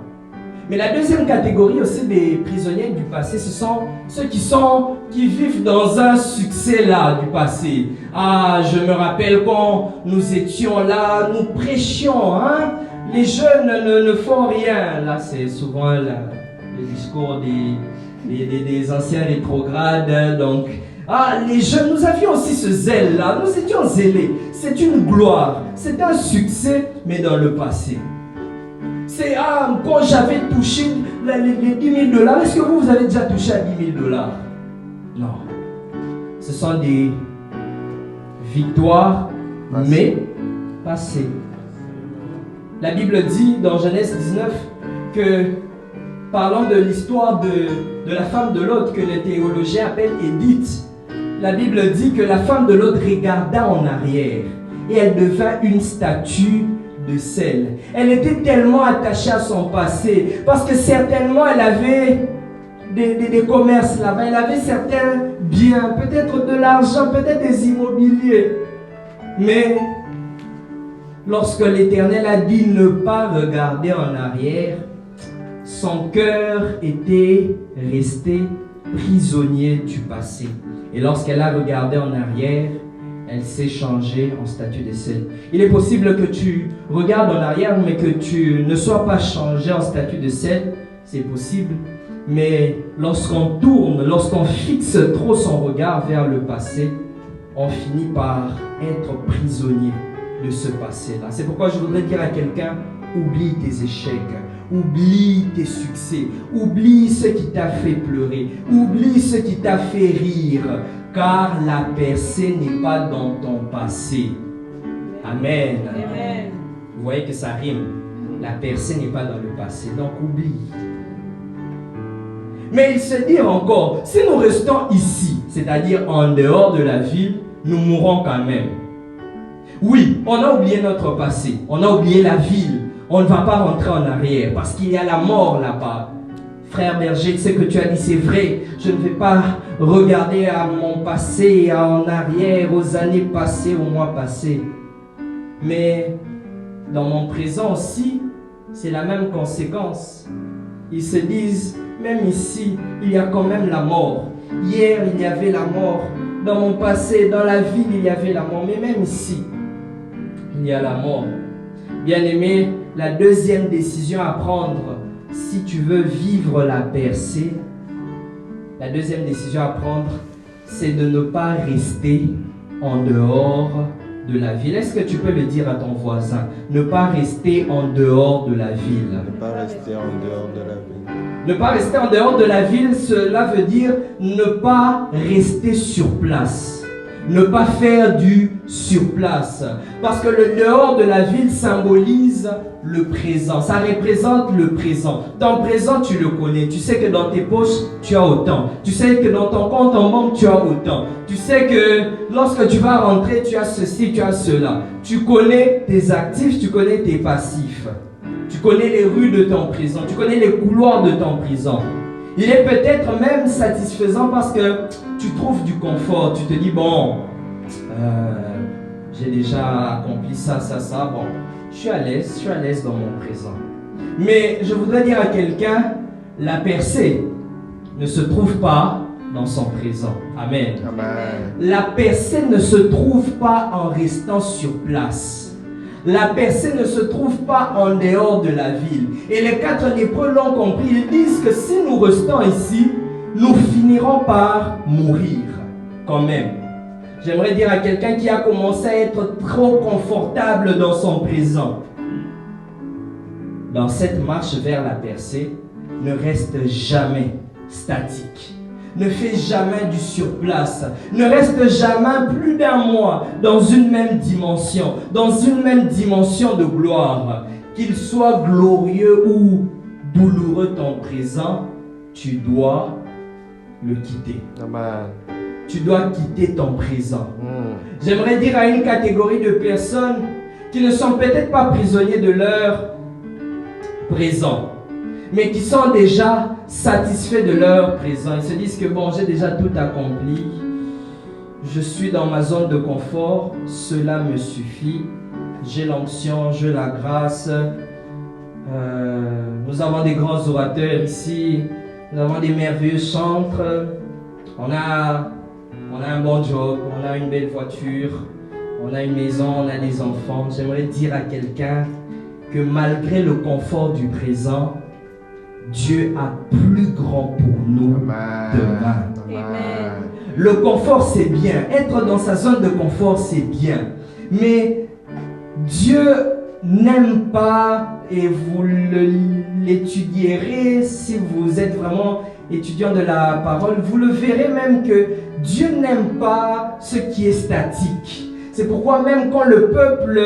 S4: Mais la deuxième catégorie aussi des prisonniers du passé, ce sont ceux qui vivent dans un succès là du passé. Je me rappelle quand nous étions là, nous prêchions, les jeunes ne font rien. Là, c'est souvent le discours des anciens rétrogrades. Donc, les jeunes, nous avions aussi ce zèle-là. Nous étions zélés. C'est une gloire. C'est un succès, mais dans le passé. C'est quand j'avais touché les 10 000 $. Est-ce que vous avez déjà touché à 10 000 $? Non. Ce sont des victoires, mais passées. La Bible dit dans Genèse 19 que, parlant de l'histoire de la femme de Lot, que les théologiens appellent Édith, la Bible dit que la femme de Lot regarda en arrière et elle devint une statue de sel. Elle était tellement attachée à son passé parce que certainement elle avait des commerces là-bas, elle avait certains biens, peut-être de l'argent, peut-être des immobiliers. Mais lorsque l'Éternel a dit ne pas regarder en arrière, son cœur était resté prisonnier du passé. Et lorsqu'elle a regardé en arrière, elle s'est changée en statue de sel. Il est possible que tu regardes en arrière, mais que tu ne sois pas changé en statue de sel. C'est possible. Mais lorsqu'on tourne, lorsqu'on fixe trop son regard vers le passé, on finit par être prisonnier de ce passé-là. C'est pourquoi je voudrais dire à quelqu'un, oublie tes échecs, oublie tes succès, oublie ce qui t'a fait pleurer, oublie ce qui t'a fait rire, car la percée n'est pas dans ton passé. Amen.
S2: Amen.
S4: Vous voyez que ça rime. La percée n'est pas dans le passé, donc oublie. Mais il se dit encore, si nous restons ici, c'est-à-dire en dehors de la ville, nous mourrons quand même. Oui, on a oublié notre passé, on a oublié la ville, on ne va pas rentrer en arrière parce qu'il y a la mort là-bas. Frère Berger, ce que tu as dit, c'est vrai. Je ne vais pas regarder à mon passé, en arrière, aux années passées, aux mois passés. Mais dans mon présent aussi, c'est la même conséquence. Ils se disent, même ici, il y a quand même la mort. Hier, il y avait la mort. Dans mon passé, dans la ville, il y avait la mort. Mais même ici, il y a la mort. Bien-aimé, la deuxième décision à prendre, si tu veux vivre la percée, la deuxième décision à prendre, c'est de ne pas rester en dehors de la ville. Est-ce que tu peux le dire à ton voisin? Ne pas rester en dehors de la ville.
S5: Ne pas rester en dehors de la ville.
S4: Ne pas rester en dehors de la ville, cela veut dire ne pas rester sur place. Ne pas faire du sur place. Parce que le dehors de la ville symbolise le présent. Ça représente le présent. Ton présent, tu le connais. Tu sais que dans tes poches, tu as autant. Tu sais que dans ton compte en banque, tu as autant. Tu sais que lorsque tu vas rentrer, tu as ceci, tu as cela. Tu connais tes actifs, tu connais tes passifs. Tu connais les rues de ton présent. Tu connais les couloirs de ton présent. Il est peut-être même satisfaisant parce que tu trouves du confort. Tu te dis, bon, j'ai déjà accompli ça. Bon, je suis à l'aise dans mon présent. Mais je voudrais dire à quelqu'un, la percée ne se trouve pas dans son présent. Amen.
S5: Amen.
S4: La percée ne se trouve pas en restant sur place. La percée ne se trouve pas en dehors de la ville. Et les 4 lépreux l'ont compris. Ils disent que si nous restons ici, nous finirons par mourir quand même. J'aimerais dire à quelqu'un qui a commencé à être trop confortable dans son présent. Dans cette marche vers la percée, ne reste jamais statique. Ne fais jamais du surplace. Ne reste jamais plus d'un mois dans une même dimension de gloire. Qu'il soit glorieux ou douloureux ton présent, tu dois le quitter.
S5: Amen.
S4: Tu dois quitter ton présent. J'aimerais dire à une catégorie de personnes qui ne sont peut-être pas prisonniers de leur présent, mais qui sont déjà satisfaits de leur présent. Ils se disent que bon, j'ai déjà tout accompli, je suis dans ma zone de confort, cela me suffit, j'ai l'onction, j'ai la grâce. Nous avons des grands orateurs ici, nous avons des merveilleux chantres, on a un bon job, on a une belle voiture, on a une maison, on a des enfants. J'aimerais dire à quelqu'un que malgré le confort du présent, Dieu a plus grand pour nous demain.
S2: Amen.
S4: Le confort, c'est bien. Être dans sa zone de confort, c'est bien. Mais Dieu n'aime pas, et vous l'étudierez si vous êtes vraiment étudiant de la parole, vous le verrez même que Dieu n'aime pas ce qui est statique. C'est pourquoi même quand le peuple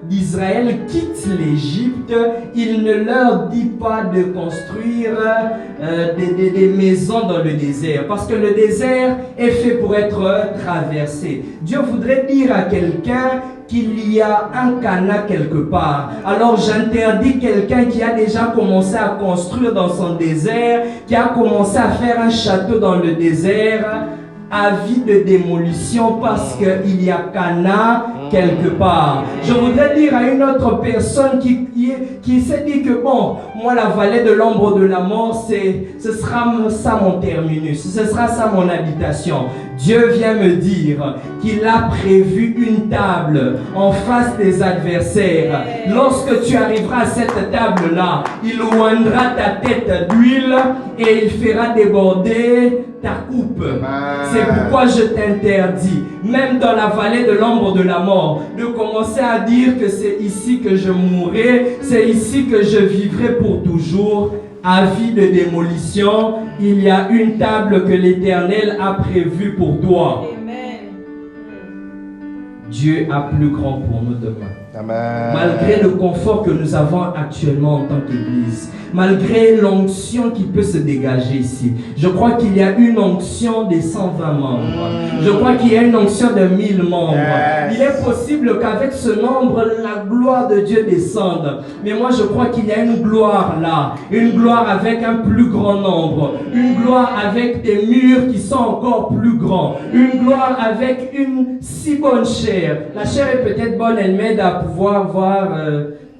S4: d'Israël quitte l'Égypte, il ne leur dit pas de construire des maisons dans le désert. Parce que le désert est fait pour être traversé. Dieu voudrait dire à quelqu'un qu'il y a un Cana quelque part. Alors j'interdis quelqu'un qui a déjà commencé à construire dans son désert, qui a commencé à faire un château dans le désert, avis de démolition parce qu'il y a Cana quelque part. Je voudrais dire à une autre personne qui s'est dit que bon, moi la vallée de l'ombre de la mort, ce sera ça mon terminus, ce sera ça mon habitation. Dieu vient me dire qu'il a prévu une table en face des adversaires. Lorsque tu arriveras à cette table-là, il oindra ta tête d'huile et il fera déborder ta coupe. C'est pourquoi je t'interdis, même dans la vallée de l'ombre de la mort, de commencer à dire que c'est ici que je mourrai, c'est ici que je vivrai pour toujours. Avis de démolition, il y a une table que l'Éternel a prévue pour toi.
S2: Amen.
S4: Dieu a plus grand pour nous demain.
S5: Amen.
S4: Malgré le confort que nous avons actuellement en tant qu'Église, malgré l'onction qui peut se dégager ici, je crois qu'il y a une onction des 120 membres. Je crois qu'il y a une onction de 1000 membres. Il est possible qu'avec ce nombre, la gloire de Dieu descende. Mais moi, je crois qu'il y a une gloire là. Une gloire avec un plus grand nombre. Une gloire avec des murs qui sont encore plus grands. Une gloire avec une si bonne chair. La chair est peut-être bonne, elle m'aide à pouvoir voir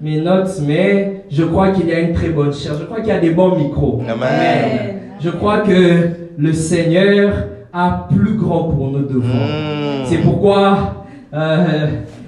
S4: mes notes, mais je crois qu'il y a une très bonne chair. Je crois qu'il y a des bons micros.
S5: Amen.
S4: Je crois que le Seigneur a plus grand pour nous devant. C'est pourquoi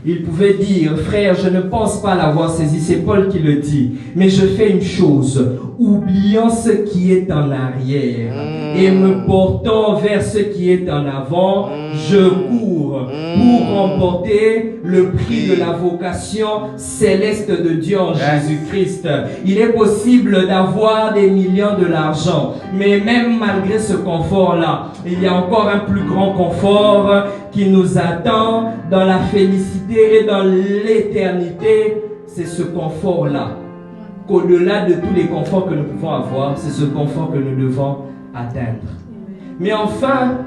S4: il pouvait dire, frère, je ne pense pas l'avoir saisi, c'est Paul qui le dit, mais je fais une chose, oubliant ce qui est en arrière et me portant vers ce qui est en avant, je cours pour remporter le prix de la vocation céleste de Dieu en Jésus-Christ. Il est possible d'avoir des millions de l'argent, mais même malgré ce confort-là, il y a encore un plus grand confort qui nous attend dans la félicité et dans l'éternité. C'est ce confort-là, qu'au-delà de tous les conforts que nous pouvons avoir, c'est ce confort que nous devons atteindre. Mais enfin,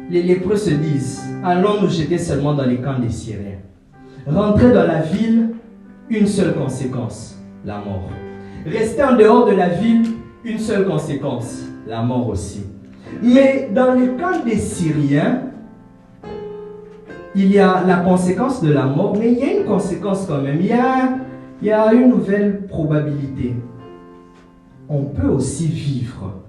S4: les lépreux se disent, allons nous jeter seulement dans les camps des Syriens. Rentrer dans la ville, une seule conséquence, la mort. Rester en dehors de la ville, une seule conséquence, la mort aussi. Mais dans les camps des Syriens, il y a la conséquence de la mort, mais il y a une conséquence quand même. Il y a une nouvelle probabilité. On peut aussi vivre.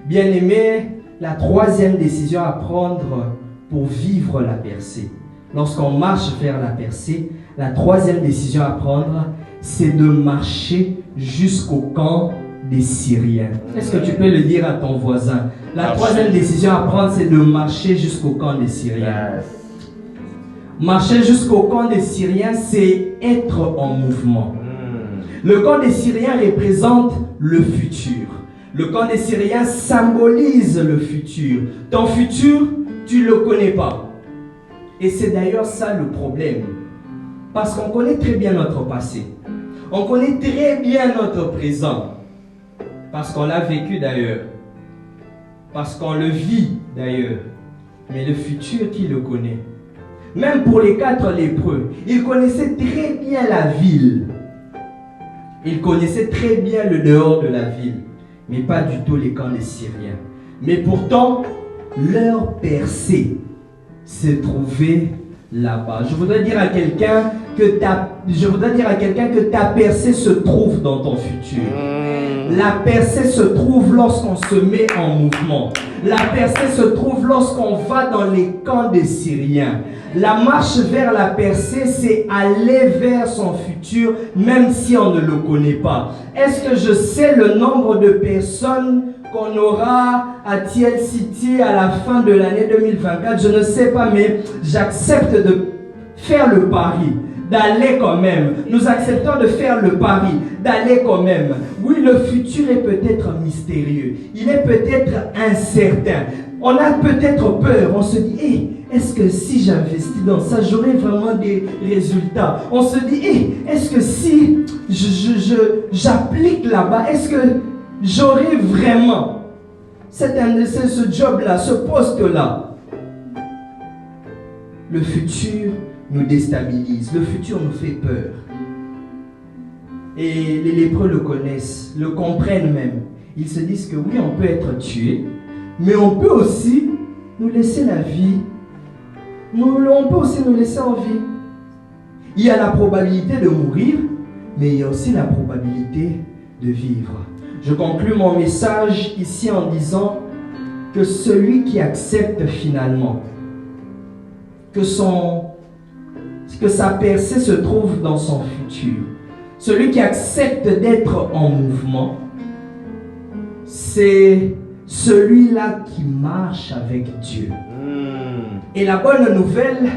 S4: Bien-aimé, la troisième décision à prendre pour vivre la percée. Lorsqu'on marche vers la percée, la troisième décision à prendre, c'est de marcher jusqu'au camp des Syriens. Est-ce que tu peux le dire à ton voisin? La troisième décision à prendre, c'est de marcher jusqu'au camp des Syriens. Marcher jusqu'au camp des Syriens, c'est être en mouvement. Le camp des Syriens représente le futur. Le camp des Syriens symbolise le futur. Ton futur, tu ne le connais pas. Et c'est d'ailleurs ça le problème. Parce qu'on connaît très bien notre passé. On connaît très bien notre présent. Parce qu'on l'a vécu d'ailleurs. Parce qu'on le vit d'ailleurs. Mais le futur, qui le connaît? Même pour les 4 lépreux, ils connaissaient très bien la ville. Ils connaissaient très bien le dehors de la ville. Mais pas du tout les camps des Syriens. Mais pourtant, leur percée s'est trouvée là-bas. Je voudrais dire à quelqu'un que ta percée se trouve dans ton futur. La percée se trouve lorsqu'on se met en mouvement. La percée se trouve lorsqu'on va dans les camps des Syriens. La marche vers la percée, c'est aller vers son futur, même si on ne le connaît pas. Est-ce que je sais le nombre de personnes qu'on aura à TL City à la fin de l'année 2024? Je ne sais pas, mais j'accepte de faire le pari, d'aller quand même. Nous acceptons de faire le pari, d'aller quand même. Oui, le futur est peut-être mystérieux. Il est peut-être incertain. On a peut-être peur. On se dit, est-ce que si j'investis dans ça, j'aurai vraiment des résultats? On se dit, est-ce que si j'applique là-bas, est-ce que j'aurai vraiment ce job-là, ce poste-là? Le futur nous déstabilise, le futur nous fait peur. Et les lépreux le connaissent, le comprennent même. Ils se disent que oui, on peut être tué, mais on peut aussi nous laisser la vie
S6: on peut aussi nous laisser en vie. Il y a la probabilité de mourir, mais il y a aussi la probabilité de vivre. Je conclus mon message ici en disant que celui qui accepte finalement que sa percée se trouve dans son futur, celui qui accepte d'être en mouvement, c'est celui-là qui marche avec Dieu. Et la bonne nouvelle,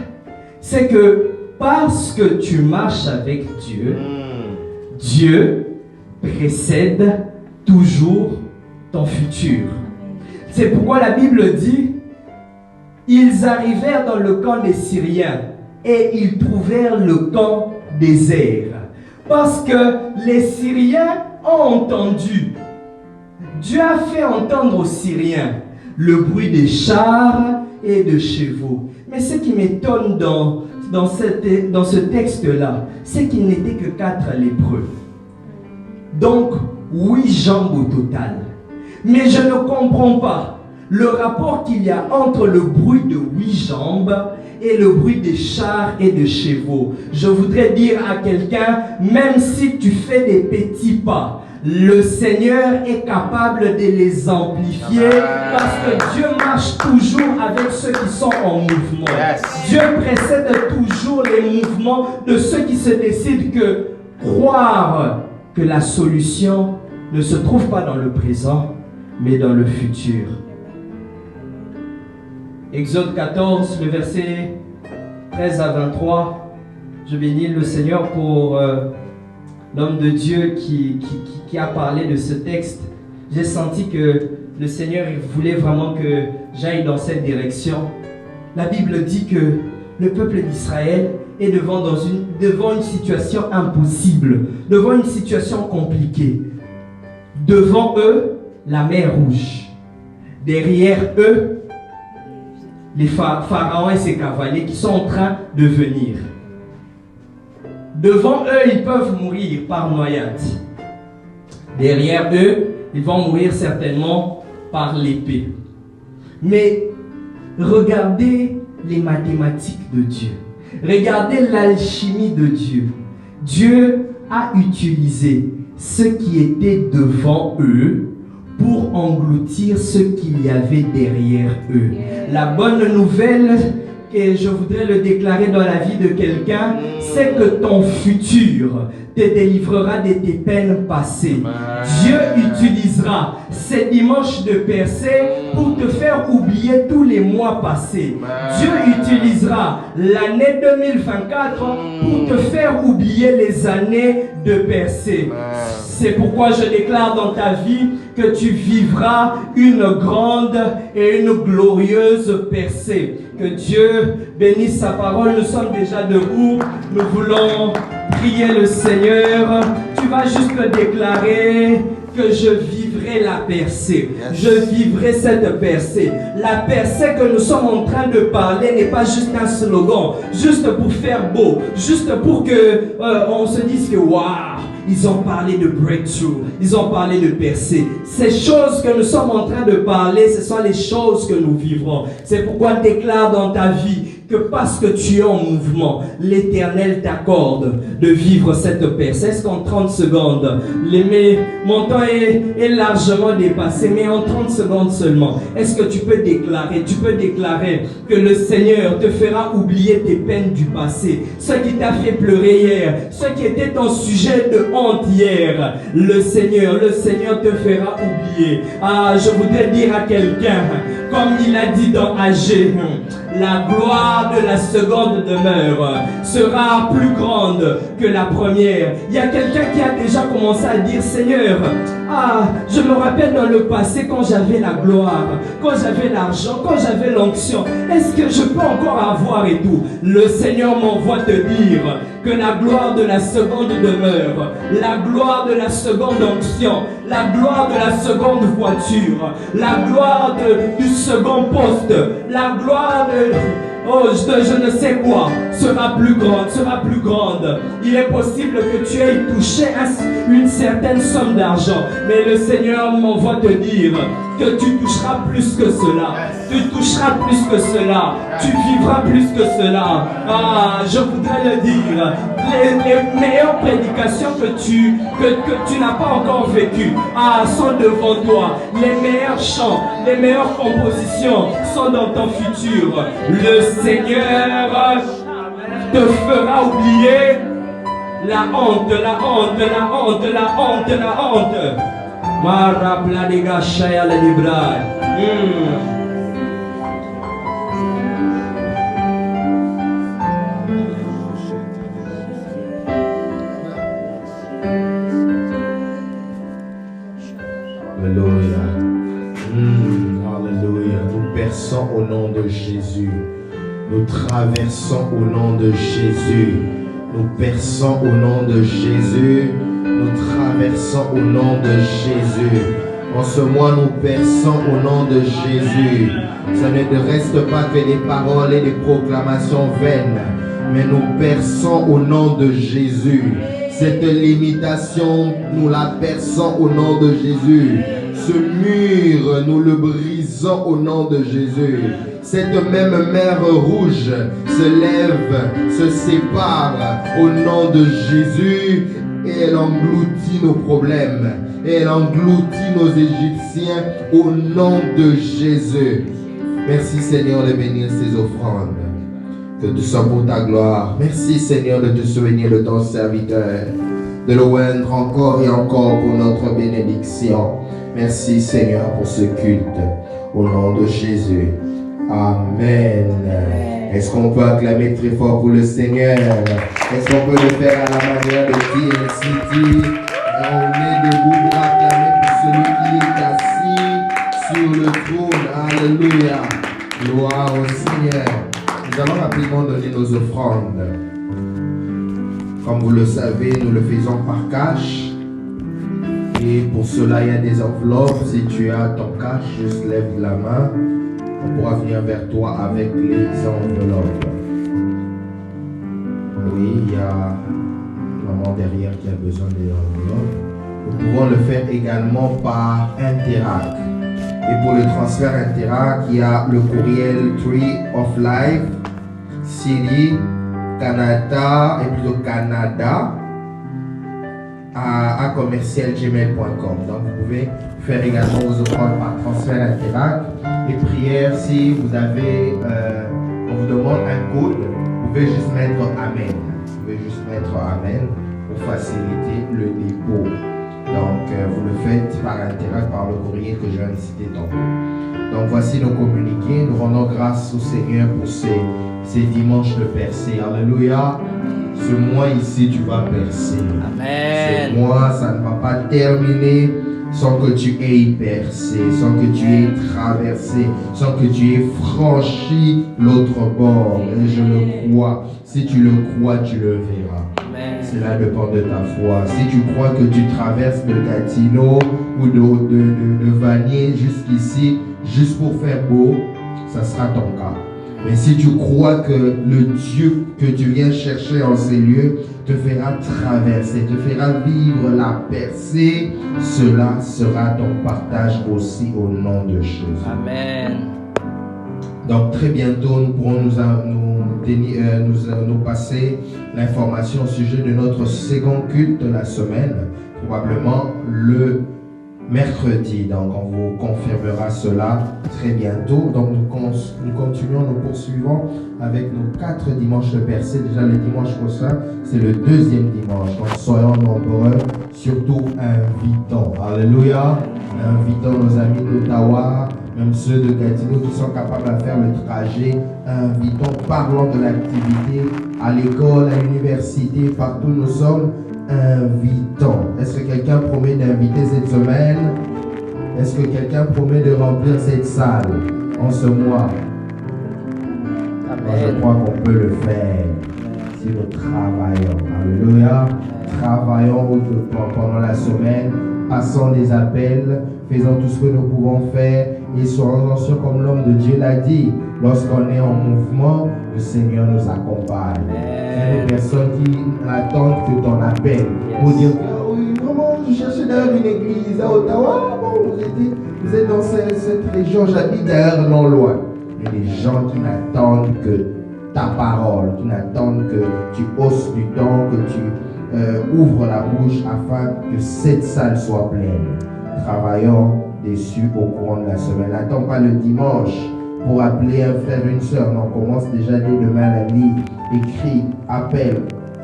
S6: c'est que parce que tu marches avec Dieu, Dieu précède toujours ton futur. C'est pourquoi la Bible dit, ils arrivèrent dans le camp des Syriens et ils trouvèrent le camp désert. Parce que les Syriens ont entendu. Dieu a fait entendre aux Syriens le bruit des chars et de chevaux. Mais ce qui m'étonne dans ce texte-là, c'est qu'il n'était que 4 lépreux. Donc, 8 jambes au total. Mais je ne comprends pas le rapport qu'il y a entre le bruit de 8 jambes et le bruit des chars et de chevaux. Je voudrais dire à quelqu'un, même si tu fais des petits pas, le Seigneur est capable de les amplifier parce que Dieu marche toujours avec ceux qui sont en mouvement. Dieu précède toujours les mouvements de ceux qui se décident que croire que la solution ne se trouve pas dans le présent, mais dans le futur. Exode 14, le verset 13 à 23. Je bénis le Seigneur pour l'homme de Dieu qui a parlé de ce texte. J'ai senti que le Seigneur voulait vraiment que j'aille dans cette direction. La Bible dit que le peuple d'Israël est devant une situation impossible, devant une situation compliquée. Devant eux, la mer Rouge. Derrière eux, les pharaons et ses cavaliers qui sont en train de venir. Devant eux, ils peuvent mourir par noyade. Derrière eux, ils vont mourir certainement par l'épée. Mais regardez les mathématiques de Dieu. Regardez l'alchimie de Dieu. Dieu a utilisé ce qui était devant eux pour engloutir ce qu'il y avait derrière eux. La bonne nouvelle, et je voudrais le déclarer dans la vie de quelqu'un, c'est que ton futur te délivrera de tes peines passées. Dieu utilisera ces dimanches de percée pour te faire oublier tous les mois passés. Dieu utilisera l'année 2024 pour te faire oublier les années de percée. C'est pourquoi je déclare dans ta vie que tu vivras une grande et une glorieuse percée. Que Dieu bénisse sa parole. Nous sommes déjà debout. Nous voulons prier le Seigneur. Tu vas juste le déclarer que je vivrai la percée. Je vivrai cette percée. La percée que nous sommes en train de parler n'est pas juste un slogan, juste pour faire beau, juste pour que on se dise que waouh, ils ont parlé de breakthrough, ils ont parlé de percée. Ces choses que nous sommes en train de parler, ce sont les choses que nous vivrons. C'est pourquoi déclare dans ta vie que parce que tu es en mouvement, l'Éternel t'accorde de vivre cette percée. Est-ce qu'en 30 secondes, mon temps est largement dépassé, mais en 30 secondes seulement, est-ce que tu peux déclarer que le Seigneur te fera oublier tes peines du passé, ce qui t'a fait pleurer hier, ce qui était ton sujet de honte hier, le Seigneur te fera oublier. Ah, je voudrais dire à quelqu'un, comme il a dit dans Agé, la gloire de la seconde demeure sera plus grande que la première. Il y a quelqu'un qui a déjà commencé à dire, Seigneur, je me rappelle dans le passé quand j'avais la gloire, quand j'avais l'argent, quand j'avais l'onction, est-ce que je peux encore avoir et tout? Le Seigneur m'envoie te dire que la gloire de la seconde demeure, la gloire de la seconde onction, la gloire de la seconde voiture, la gloire du second poste, la gloire oh, je ne sais quoi, sera plus grande. Il est possible que tu aies touché une certaine somme d'argent, mais le Seigneur m'envoie te dire que tu toucheras plus que cela. Tu toucheras plus que cela. Tu vivras plus que cela. Ah, je voudrais le dire. Les meilleures prédications que tu n'as pas encore vécues sont devant toi. Les meilleurs chants, les meilleures compositions sont dans ton futur. Le Seigneur te fera oublier la honte. Marabladega Shaya le Libra.
S1: Alléluia. Alléluia. Nous perçons au nom de Jésus. Nous traversons au nom de Jésus. Nous perçons au nom de Jésus. Nous traversons au nom de Jésus. En ce mois, nous perçons au nom de Jésus. Ça ne reste pas que des paroles et des proclamations vaines, mais nous perçons au nom de Jésus. Cette limitation, nous la perçons au nom de Jésus. Ce mur, nous le brisons au nom de Jésus. Cette même mer rouge se lève, se sépare au nom de Jésus et elle engloutit nos problèmes. Et elle engloutit nos Égyptiens au nom de Jésus. Merci Seigneur de bénir ces offrandes. Que tu sois pour ta gloire. Merci Seigneur de te souvenir de ton serviteur. De le oindre encore et encore pour notre bénédiction. Merci Seigneur pour ce culte. Au nom de Jésus. Amen. Est-ce qu'on peut acclamer très fort pour le Seigneur? Est-ce qu'on peut le faire à la manière de TNCT? On est debout pour acclamer pour celui qui est assis sur le trône. Alléluia. Gloire au Seigneur. Nous allons rapidement donner nos offrandes. Comme vous le savez, nous le faisons par cash. Et pour cela, il y a des enveloppes. Si tu as ton cash, juste lève la main. On pourra venir vers toi avec les enveloppes. Oui, il y a maman derrière qui a besoin des enveloppes. Nous pouvons le faire également par Interac. Et pour le transfert Interac, il y a le courriel Tree of Life, Syrie, Canada, et plutôt Canada, à commercialgmail.com. Donc vous pouvez faire également vos offrandes par transfert Interac. Et prière, si vous avez, on vous demande un code, vous pouvez juste mettre Amen. Vous pouvez juste mettre Amen pour faciliter le dépôt. Donc vous le faites par Interac, par le courrier que je viens de citer tantôt. Donc voici nos communiqués. Nous rendons grâce au Seigneur pour ces dimanches de percée. Alléluia. Ce mois ici, tu vas percer.
S4: Amen.
S1: Ce mois, ça ne va pas terminer sans que tu aies percé, sans que tu aies traversé, sans que tu aies franchi l'autre bord. Et je le crois. Si tu le crois, tu le verras. Cela dépend de ta foi. Si tu crois que tu traverses de Gatineau ou de Vanier jusqu'ici, juste pour faire beau, ça sera ton cas. Mais si tu crois que le Dieu que tu viens chercher en ces lieux te fera traverser, te fera vivre la percée, cela sera ton partage aussi au nom de Jésus.
S4: Amen.
S1: Donc très bientôt, nous pourrons nous passer l'information au sujet de notre second culte de la semaine, probablement le mercredi. Donc on vous confirmera cela très bientôt. Donc nous continuons, nous poursuivons avec nos 4 dimanches de percée. Déjà le dimanche prochain, c'est le 2e dimanche. Donc soyons nombreux, surtout invitons. Alléluia. Invitons nos amis d'Ottawa, même ceux de Gatineau qui sont capables de faire le trajet. Invitons, parlons de l'activité à l'école, à l'université, partout nous sommes. Invitons. Est-ce que quelqu'un promet d'inviter cette semaine? Est-ce que quelqu'un promet de remplir cette salle en ce mois?
S4: Amen.
S1: Moi, je crois qu'on peut le faire si nous travaillons. Alléluia. Travaillons pendant la semaine, passons des appels, faisons tout ce que nous pouvons faire et soyons conscients comme l'homme de Dieu l'a dit. Lorsqu'on est en mouvement, le Seigneur nous accompagne. Il y a des personnes qui attendent que ton appel pour dire que ah oui, vraiment, je cherchais d'ailleurs une église à Ottawa. Bon, vous êtes dans cette région, j'habite d'ailleurs non loin. Il y a des gens qui n'attendent que ta parole, qui n'attendent que tu hausses du temps, que tu ouvres la bouche afin que cette salle soit pleine. Travaillons dessus au courant de la semaine. N'attends pas le dimanche pour appeler un frère, une soeur. On commence déjà dès demain la nuit. Écris, appelle,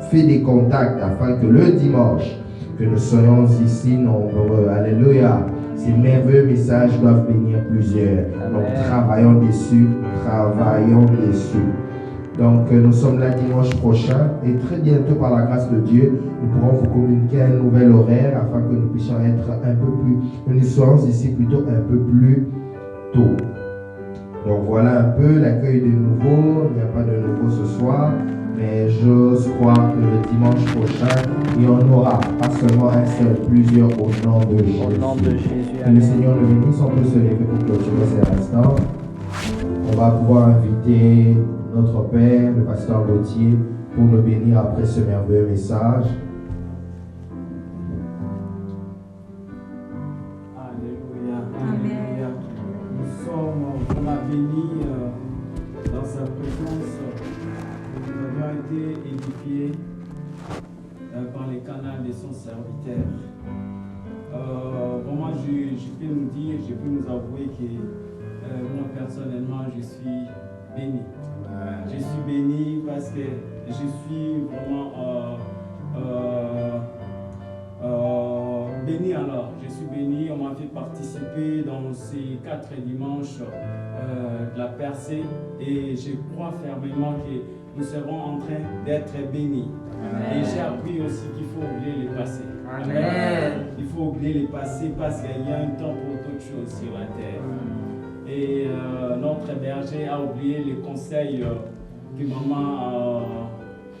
S1: fais des contacts afin que le dimanche, que nous soyons ici nombreux. Alléluia. Ces merveilleux messages doivent bénir plusieurs. Donc travaillons dessus, travaillons dessus. Donc nous sommes là dimanche prochain et très bientôt par la grâce de Dieu, nous pourrons vous communiquer un nouvel horaire afin que nous puissions être un peu plus, que nous soyons ici plutôt un peu plus tôt. Donc voilà un peu l'accueil des nouveaux. Il n'y a pas de nouveaux ce soir, mais j'ose croire que le dimanche prochain, il y en aura pas seulement un seul, plusieurs au nom de Jésus.
S7: Au nom de Jésus.
S1: Que le Seigneur nous bénisse. On peut se lever pour clôturer cet instant. On va pouvoir inviter notre Père, le pasteur Gauthier, pour nous bénir après ce merveilleux message.
S8: Alléluia. Alléluia. Nous sommes vraiment bénis dans sa présence. Nous avions été édifiés par les canaux de son serviteur. Vraiment, je peux nous dire, je peux nous avouer que moi personnellement, je suis béni. Je suis béni parce que je suis vraiment béni alors. Je suis béni, on m'a fait participer dans ces 4 dimanches de la percée et je crois fermement que nous serons en train d'être bénis. Amen. Et j'ai appris aussi qu'il faut oublier les passés. Amen. Il faut oublier les passés parce qu'il y a un temps pour toutes choses sur la terre. Et notre berger a oublié les conseils que maman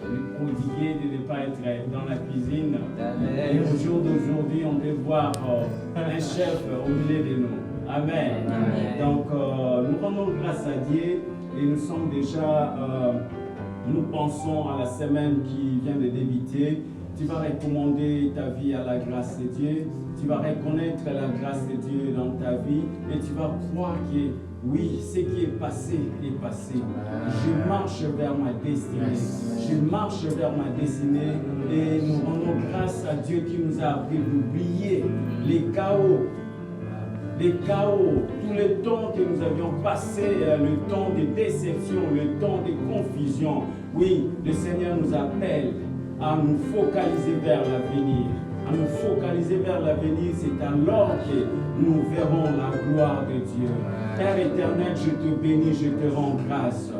S8: lui prodiguait de ne pas être dans la cuisine. Amen. Et au jour d'aujourd'hui, on peut voir un chef au milieu de nous. Amen. Amen. Donc, nous rendons grâce à Dieu et nous sommes déjà, nous pensons à la semaine qui vient de débuter. Tu vas recommander ta vie à la grâce de Dieu. Tu vas reconnaître la grâce de Dieu dans ta vie et tu vas croire que oui, ce qui est passé est passé. Je marche vers ma destinée. Je marche vers ma destinée et nous rendons grâce à Dieu qui nous a appris d'oublier les chaos. Les chaos, tout le temps que nous avions passé, le temps de déception, le temps de confusion. Oui, le Seigneur nous appelle à nous focaliser vers l'avenir. À nous focaliser vers l'avenir, c'est alors que nous verrons la gloire de Dieu. Père éternel, je te bénis, je te rends grâce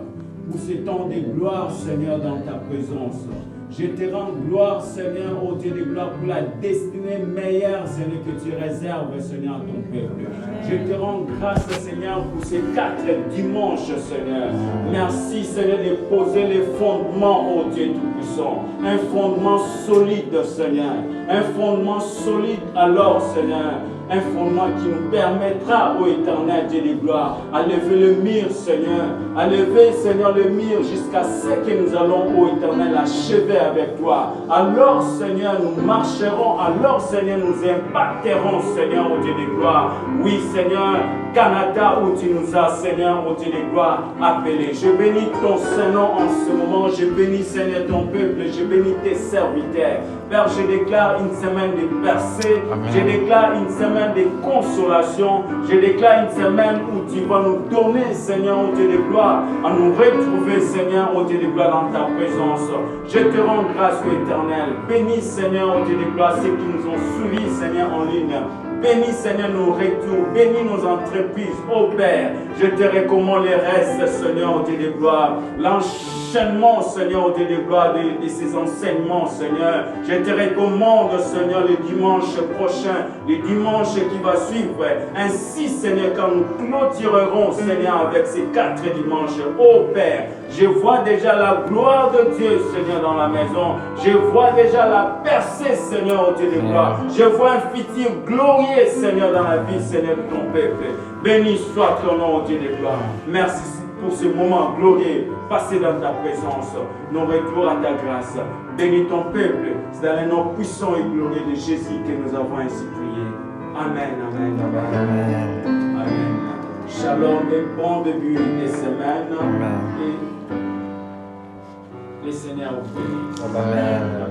S8: pour ce temps de gloire, Seigneur, dans ta présence. Je te rends gloire, Seigneur, au Dieu de gloire, pour la destinée meilleure, Seigneur, que tu réserves, Seigneur, à ton peuple. Je te rends grâce, Seigneur, pour ces 4 dimanches, Seigneur. Merci, Seigneur, de poser les fondements, ô Dieu Tout-Puissant. Un fondement solide, Seigneur. Un fondement solide, alors, Seigneur. Un fondement qui nous permettra, ô éternel Dieu de gloire, à lever le mur, Seigneur, à lever, Seigneur, le mur jusqu'à ce que nous allons, ô éternel, achever avec toi. Alors, Seigneur, nous marcherons, alors, Seigneur, nous impacterons, Seigneur, ô Dieu de gloire. Oui, Seigneur, Canada, où tu nous as, Seigneur, ô Dieu de gloire, appelés. Je bénis ton Saint-Nom en ce moment, je bénis, Seigneur, ton peuple, je bénis tes serviteurs. Père, je déclare une semaine de percée, je déclare une semaine de consolation, je déclare une semaine où tu vas nous donner, Seigneur, ô Dieu de gloire, à nous retrouver, Seigneur, ô Dieu de gloire, dans ta présence. Je te rends grâce, ô éternel. Bénis, Seigneur, ô Dieu de gloire, ceux qui nous ont suivis, Seigneur, en ligne. Bénis, Seigneur, nos retours. Bénis nos entreprises. Ô Père, je te recommande les restes, Seigneur, ô Dieu de gloire. L'enchaînement, Seigneur, ô Dieu de gloire, de ces enseignements, Seigneur. Je te recommande, Seigneur, le dimanche prochain, le dimanche qui va suivre. Ainsi, Seigneur, quand nous clôturerons, Seigneur, avec ces 4 dimanches. Ô Père, je vois déjà la gloire de Dieu, Seigneur, dans la maison. Je vois déjà la percée, Seigneur, ô Dieu de gloire. Je vois un futur glorieux, Seigneur, dans la vie, Seigneur, de ton peuple. Béni soit ton nom, ô Dieu de gloire. Merci, pour ce moment glorieux passé dans ta présence. Nous retour à ta grâce. Bénis ton peuple. C'est dans le nom puissant et glorieux de Jésus que nous avons ainsi prié. Amen, amen, amen. Amen. Shalom et bon début de semaine.
S5: Amen.
S8: Et le Seigneur vous bénisse.
S5: Amen.